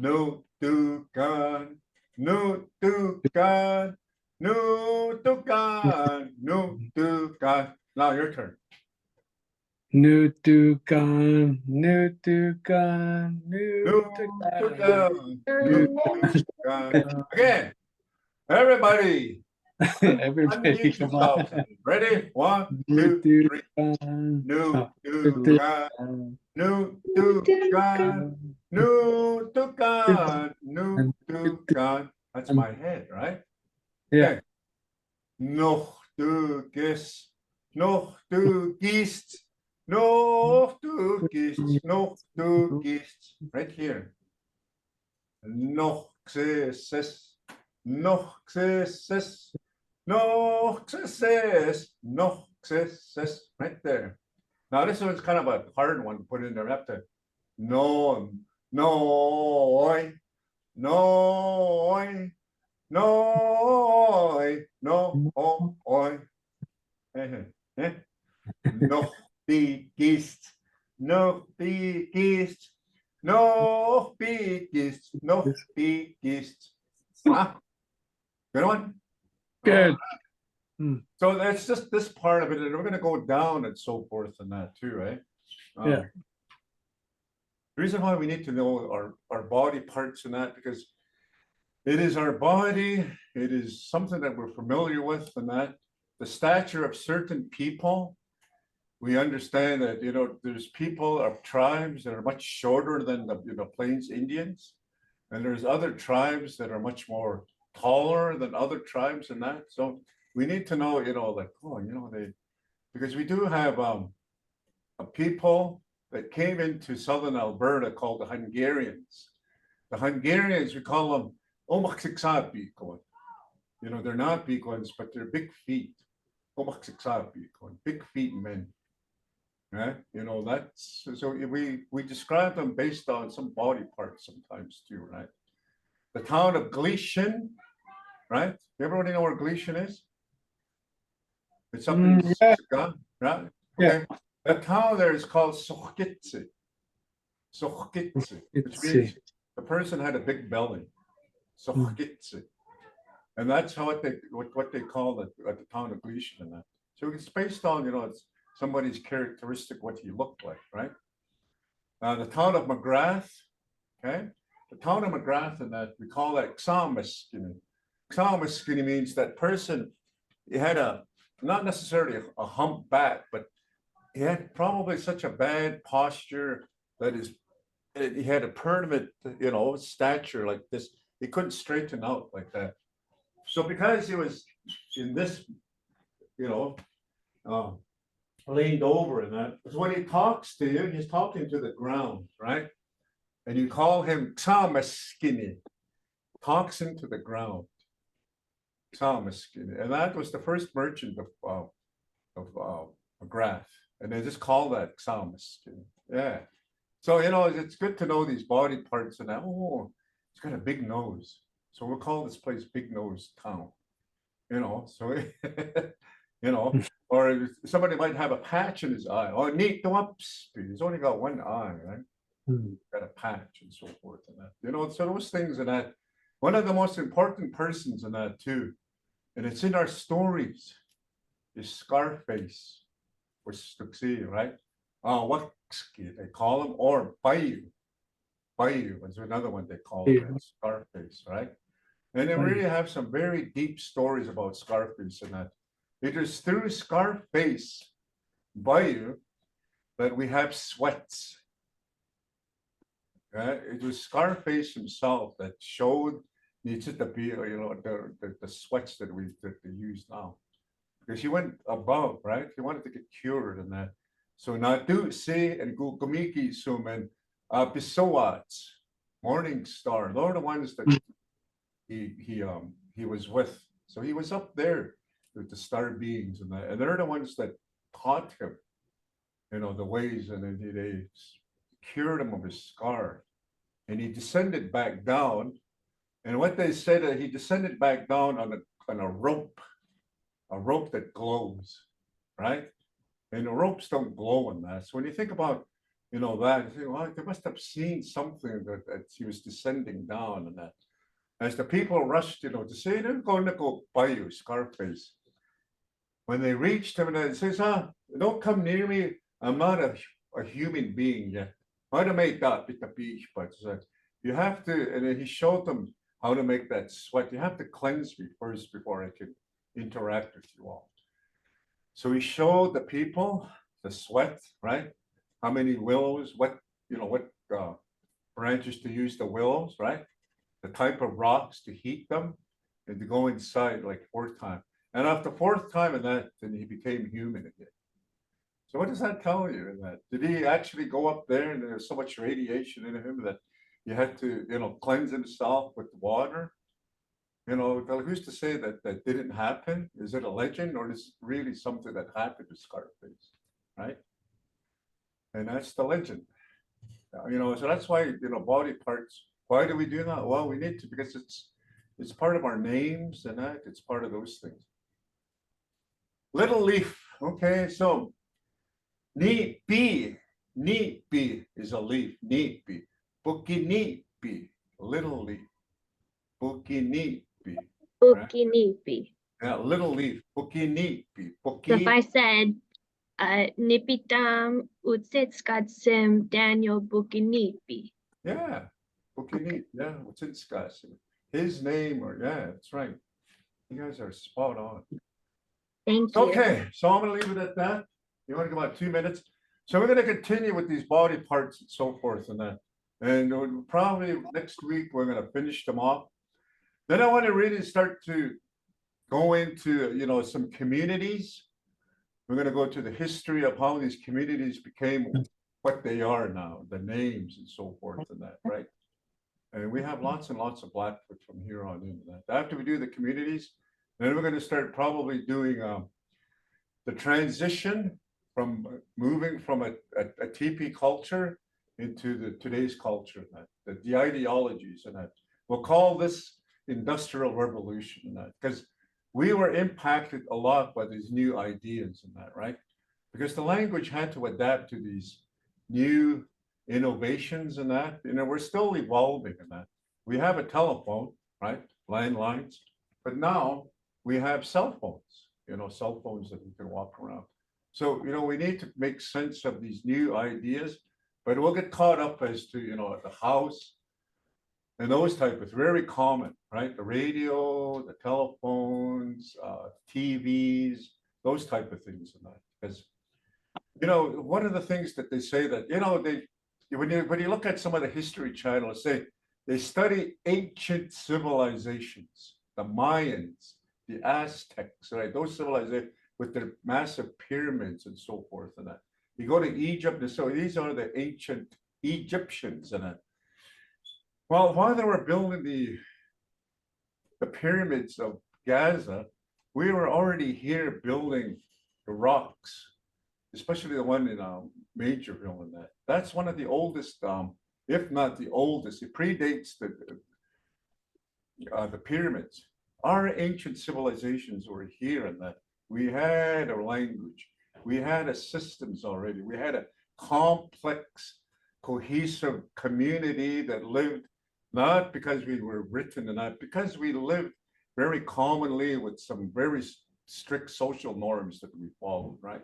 Nutukan. Nutukan. Nutukan. Nutukan. Now your turn. Nutukan. Nutukan. Nutukan. Nutukan. Again. Everybody. Everybody, Unmute come on. yourselves. Ready? 1, 2, 3. Nutukan. Nutukan. Nutukan. Nutukan. Nutukan. That's my head, right? Yeah. Okay. Nog du gist. Nog du gist. Nog du gist. Nog du gist. Right here. Nog sis. Nog sis. Nog sis. Nog sis. Right there. Now this one's kind of a hard one to put in there. I have to no, no, no, no, no, oi. Nog die kiest, nog die kiest, nog die kiest, nog die kiest. Ah, good one. Good. So that's just this part of it, and we're going to go down and so forth and that too, right? Yeah. The reason why we need to know our body parts and that, because it is our body, it is something that we're familiar with, and that the stature of certain people, we understand that, you know, there's people of tribes that are much shorter than the, you know, Plains Indians, and there's other tribes that are much more taller than other tribes and that. So we need to know, you know, like, oh, you know, because we do have a people that came into southern Alberta called the Hungarians. The Hungarians, we call them Omaksiksabi. You know, they're not big ones, but they're big feet. Omaksiksabi, big feet men. Right? You know, that's so we describe them based on some body parts sometimes too, right? The town of Gleason, right? Everybody know where Gleason is? It's up in Yeah. Saskatchewan, right? Yeah. Okay. That town there is called Sochkitse. Sochkitse, which means the person had a big belly. Sochkitse. And that's how what they call it at the town of Gleason and that. So it's based on, you know, it's somebody's characteristic, what he looked like, right? The town of McGrath, okay? The town of McGrath and that, we call that Xamaskini. Xamaskini means that person, he had not necessarily a hump back, but he had probably such a bad posture that he had a permanent, you know, stature like this. He couldn't straighten out like that. So because he was in this, you know, leaned over and that, because when he talks to you, he's talking to the ground, right? And you call him Xamaskini, talks into the ground. Xamaskini. And that was the first merchant of McGrath. And they just call that Xamaskini. Yeah. So, you know, it's good to know these body parts and that. Oh, it's got a big nose. So we'll call this place Big Nose Town. You know, so, you know, or somebody might have a patch in his eye. Oh, neat, the ups. He's only got one eye, right? Got a patch and so forth and that. You know, so those things and that. One of the most important persons in that too, and it's in our stories, is Scarface, or Stuxi, right? What they call him, or Bayou. Bayou was another one they call him, Scarface, right? And they really have some very deep stories about Scarface and that. It is through Scarface, Bayou, that we have sweats. It was Scarface himself that showed the sweats that they use now. Because he went above, right? He wanted to get cured and that. So Nadu Se and Gumiki Suman Bisowats, Morning Star, those are the ones that he was with. So he was up there with the star beings and that, and they're the ones that taught him the ways, and then they cured him of his scar. And he descended back down. And what they said, that he descended back down on a rope that glows, right? And the ropes don't glow in that. So when you think about, that, you think, well, they must have seen something that he was descending down, and that. As the people rushed, to say, they're going to go buy you, Scarface. When they reached him, and it says, don't come near me. I'm not a human being yet. How to make that with the beach, but you have to, and then he showed them how to make that sweat. You have to cleanse me first before I can interact with you all. So he showed the people the sweat, right? How many willows, what branches to use the willows, right? The type of rocks to heat them, and to go inside like 4th time. And after 4th time, and that, then he became human again. So what does that tell you in that? Did he actually go up there and there's so much radiation in him that you had to, cleanse himself with water? Who's to say that that didn't happen? Is it a legend, or is it really something that happened to Scarface, right? And that's the legend. So that's why, body parts, why do we do that? Well, we need to, because it's part of our names, and that it's part of those things. Little leaf. Okay, so neat bee is a leaf. Neat bee. Neat bee. Little leaf. Neat bee. Bukinipi. Yeah, little leaf. Neat bee. So if I said, Nipitam Utsitskatsim Daniel Bukinipi. Yeah, neat. Yeah, what's in Scotland? His name, or yeah, that's right. You guys are spot on. Thank you. Okay, so I'm gonna leave it at that. You want to go about 2 minutes? So we're gonna continue with these body parts and so forth and that. And probably next week, we're gonna finish them off. Then I want to really start to go into, some communities. We're gonna go to the history of how these communities became what they are now, the names and so forth and that, right? And we have lots and lots of Blackfoot from here on in that. After we do the communities, then we're going to start probably doing the transition from moving from a teepee culture into today's culture, that the ideologies and that. We'll call this industrial revolution and that, because we were impacted a lot by these new ideas and that, right? Because the language had to adapt to these new innovations and that, we're still evolving in that. We have a telephone, right? Landlines, but now we have cell phones, cell phones that we can walk around. So, we need to make sense of these new ideas, but we'll get caught up as to, the house and those type of very common, right? The radio, the telephones, TVs, those type of things and that. Because, one of the things that they say that, when you look at some of the history channels, they study ancient civilizations, the Mayans, the Aztecs, right? Those civilizations with their massive pyramids and so forth and that. You go to Egypt, and so these are the ancient Egyptians and that. Well, while they were building the pyramids of Gaza, we were already here building the rocks, especially the one in Majorville and that. That's one of the oldest, if not the oldest. It predates the pyramids. Our ancient civilizations were here and that. We had a language. We had a systems already. We had a complex, cohesive community that lived not because we were written and not because we lived very commonly with some very strict social norms that we followed, right?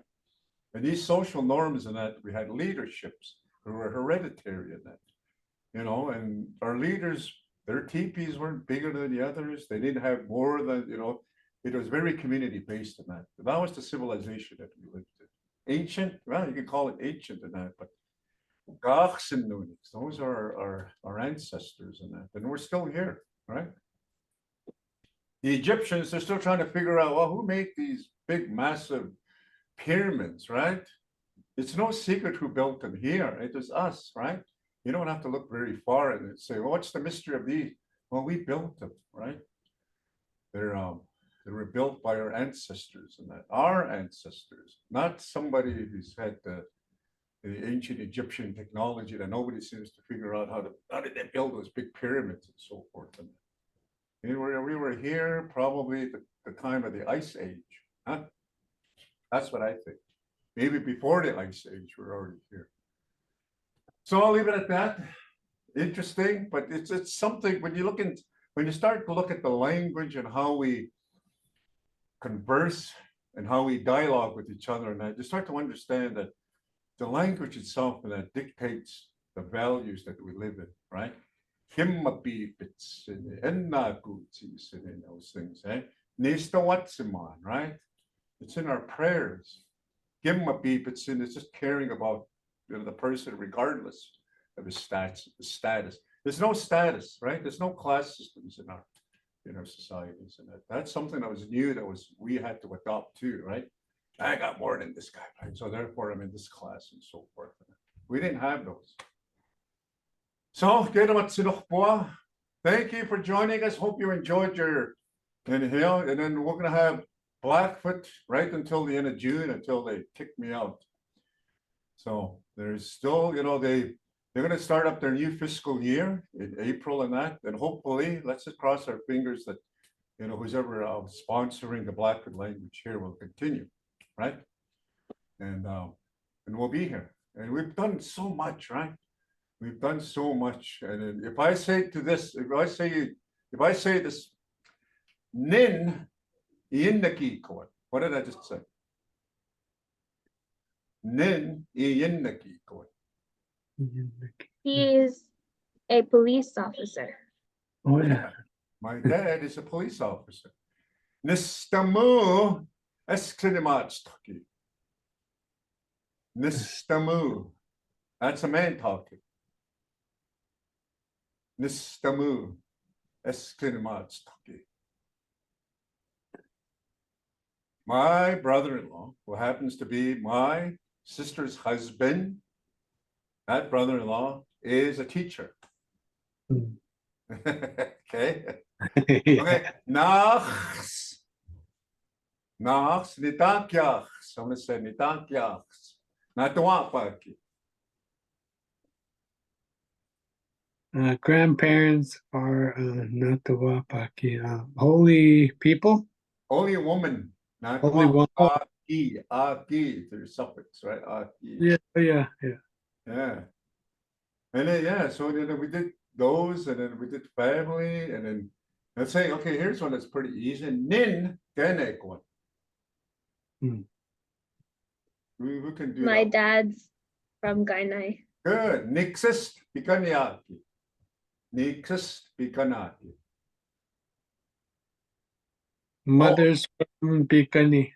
And these social norms and that, we had leaderships who were hereditary in that, and our leaders, their teepees weren't bigger than the others. They didn't have more than, it was very community based in that. That was the civilization that we lived in. Ancient, well, you could call it ancient in that, but those are our ancestors in that, and we're still here, right? The Egyptians, they're still trying to figure out, well, who made these big, massive pyramids, right? It's no secret who built them here. It was us, right? You don't have to look very far and say, well, what's the mystery of these? Well, we built them, right? They were built by our ancestors and that, our ancestors, not somebody who's had the the ancient Egyptian technology that nobody seems to figure out how did they build those big pyramids and so forth. And we were here probably the time of the Ice Age, huh? That's what I think. Maybe before the Ice Age, we're already here. So I'll leave it at that. Interesting, but it's something when you start to look at the language and how we converse and how we dialogue with each other, and you start to understand that the language itself and that dictates the values that we live in, right? Himmapipits and ennakutis and those things, eh? Nistawatsiman, right? It's in our prayers. Himmapipits, and it's just caring about the person regardless of his status. There's no status, right? There's no class systems in our societies, and that's something that was new. We had to adopt too, right? I got more than this guy, right? So therefore, I'm in this class and so forth. We didn't have those. So, thank you for joining us. Hope you enjoyed your inhale, and then we're gonna have Blackfoot right until the end of June until they kick me out. So there's still, they're going to start up their new fiscal year in April and that, and hopefully, let's just cross our fingers that, who's ever sponsoring the Blackfoot language here will continue, right? And we'll be here. And we've done so much, right? We've done so much. And then if I say this, nin iinnaki, what did I just say? Nin iinnaki. He is a police officer. Oh, yeah. My dad is a police officer. Nistamu eskrimatstaki. Nistamu. That's a man talking. Nistamu eskrimatstaki. My brother-in-law, who happens to be my sister's husband, that brother-in-law is a teacher. Hmm. Okay. Okay. Nachts nitakyachs. Someone said nitakyachs. Natawapaki. Grandparents are not the Wapaki, holy people. Only a woman. Not Only one. Aki, there's suffix, right? Aki. Yeah. Yeah. And then, so then we did those, and then we did family, and then let's say, okay, here's one that's pretty easy. Nin kenekwan. Hmm. We can do My that. dad's from Gainai. Good. Nixist pikanyaki. Nixist pikanaki. Mother's from Bikani.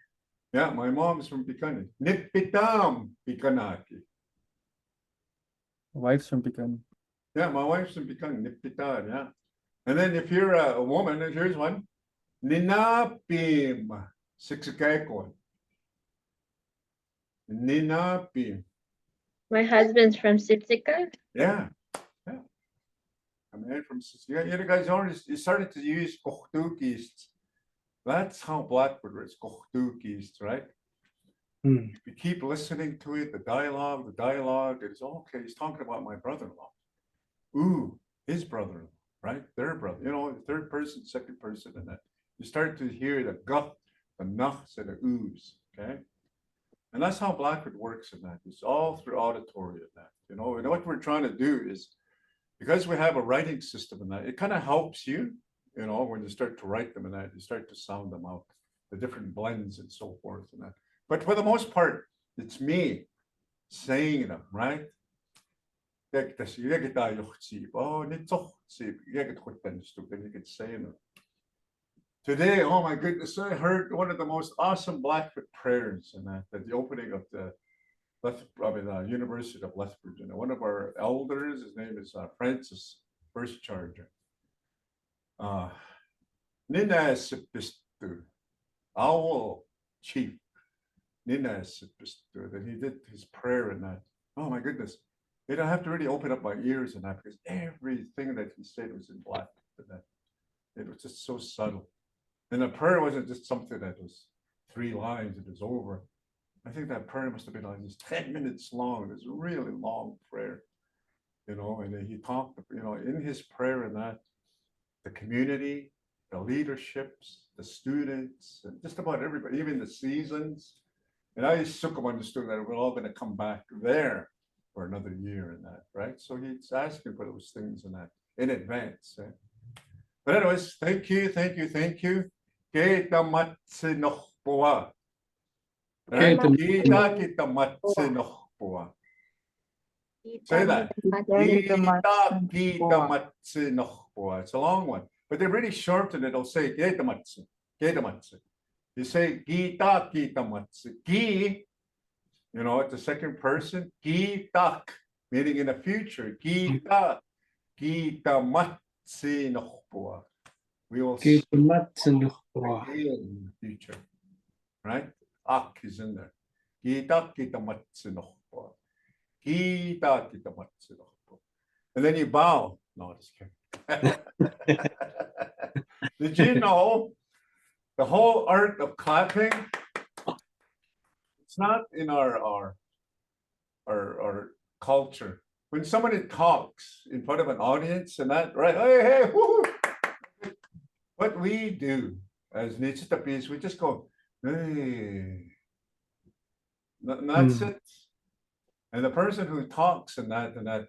Yeah, my mom's from Pikani. Nipitam pikanaki. Wife's from Pecan. Yeah, my wife's from Pikani. Nipitan, yeah. And then if you're a woman, here's one. Ninapim siksikekon. Ninapim. My husband's from Sitsica. Yeah. Yeah. A man from you guys already you started to use Kohtukis. That's how Blackfoot is, Kohtukis, right? Hmm. If you keep listening to it, the dialogue, it's okay. He's talking about my brother-in-law. Ooh, his brother-in-law, right? Their brother, third person, second person, and that. You start to hear the guh, the nuhs, and the oohs, okay? And that's how Blackfoot works in that. It's all through auditory in that, and what we're trying to do is, because we have a writing system in that, it kind of helps you, when you start to write them in that, you start to sound them out, the different blends and so forth and that. But for the most part, it's me saying them, right? Oh, you can say them. Today, oh my goodness, I heard one of the most awesome Blackfoot prayers and that at the opening of the University of West Virginia. One of our elders, his name is Francis, first charger. Nina Sipistu, Owl Chief. Nina Sipistu, that he did his prayer in that. Oh my goodness. I have to really open up my ears in that because everything that he said was in Black. It was just so subtle. And the prayer wasn't just something that was 3 lines, it was over I think that prayer must have been like just 10 minutes long. It was a really long prayer, you know, and then he talked, you know, in his prayer and that, the community, the leaderships, the students, and just about everybody, even the seasons. And I Sukkum understood that we're all going to come back there for another year and that, right? So he's asking for those things and that in advance. Eh? But anyways, thank you. Kita matsinokpoa. Right? Kita Kita matsinokpoa. Say that. Kita matsinokpoa. It's a long one, but they really shorten it. It'll say kita matsin. You say kita matsin. Gi, you know, it's the second person. Gitak, meaning in the future. Kita matsinokpoa. We will see kita matsinokpoa. in the future, right? Ak is in there. Kita matsinokpoa. Kita matsinokpoa. And then you bow. No, just kidding. Did you know the whole art of clapping? It's not in our culture. When somebody talks in front of an audience and that, right? Hey, woo! What we do as Nichitapis, we just go, hey. That's it. And the person who talks and that,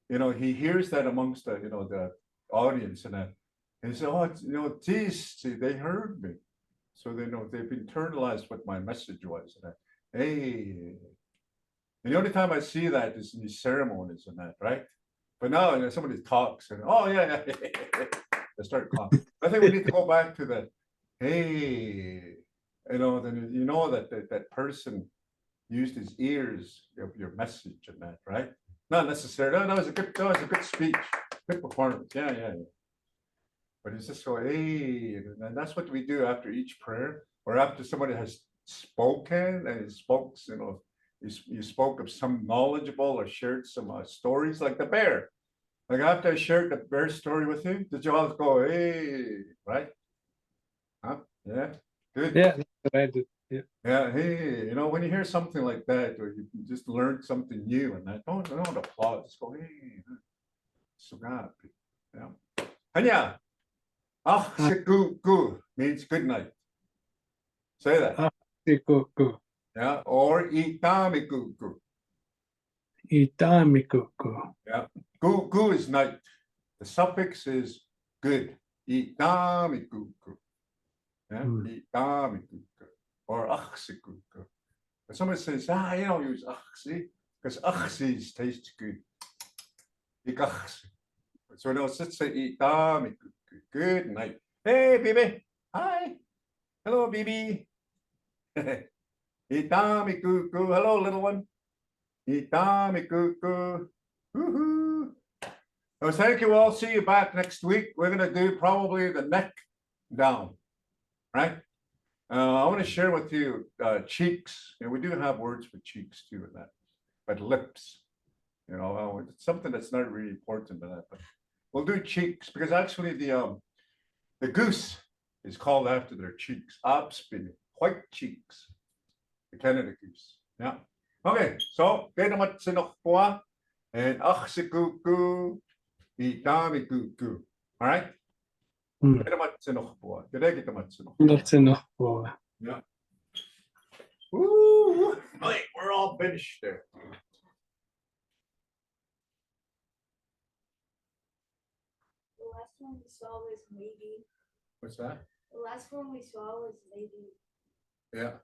you know, he hears that amongst the, you know, the audience and that. And he said, oh, you know, geez, see, they heard me. So they know they've internalized what my message was. And that, hey. And the only time I see that is in these ceremonies and that, right? But now, you know, somebody talks and, oh, yeah. They start clapping. I think we need to go back to that. Hey, you know, then you know that person used his ears of your message and that, right? Not necessarily. That was a good speech, good performance. Yeah. But it's just so, hey, and that's what we do after each prayer, or after somebody has spoken and he spoke, you know, you spoke of some knowledgeable or shared some stories like the bear. Like after I shared the bear story with you, did you all go, hey, right? Huh? Yeah, good. Yeah, that's what I did. Yeah. Yeah, hey, you know, when you hear something like that, or you just learned something new and that, don't applaud, just go, hey, sugat. Yeah. And yeah, gu means good night. Say that. Sikuku. Yeah, or itamiku. Itamikuku. Yeah, gu is night. The suffix is good. Itamiku. Yeah, itamiku. Or achsikuku. But somebody says, you don't use achsi, because achsis tastes good. Ikachsi. So no, let's say itamiku. Good night. Hey, baby. Hi. Hello, baby. Itamiku. Hello, little one. Itamiku. Woohoo. So thank you all. See you back next week. We're going to do probably the neck down, right? I want to share with you cheeks. You know, we do have words for cheeks too in that, but lips, you know, it's something that's not really important in that, but we'll do cheeks because actually the goose is called after their cheeks. Abspin, white cheeks, the Canada goose. Yeah. Okay, so Kenamat Sinokpoa and Achsikuku, Itamikuku. All right? Kenamat Sinokpoa. Kenamat Sinokpoa. That's enough for. Yeah. Woo! Wait, we're all finished there. The last one we saw was maybe. What's that? The last one we saw was maybe. Yeah.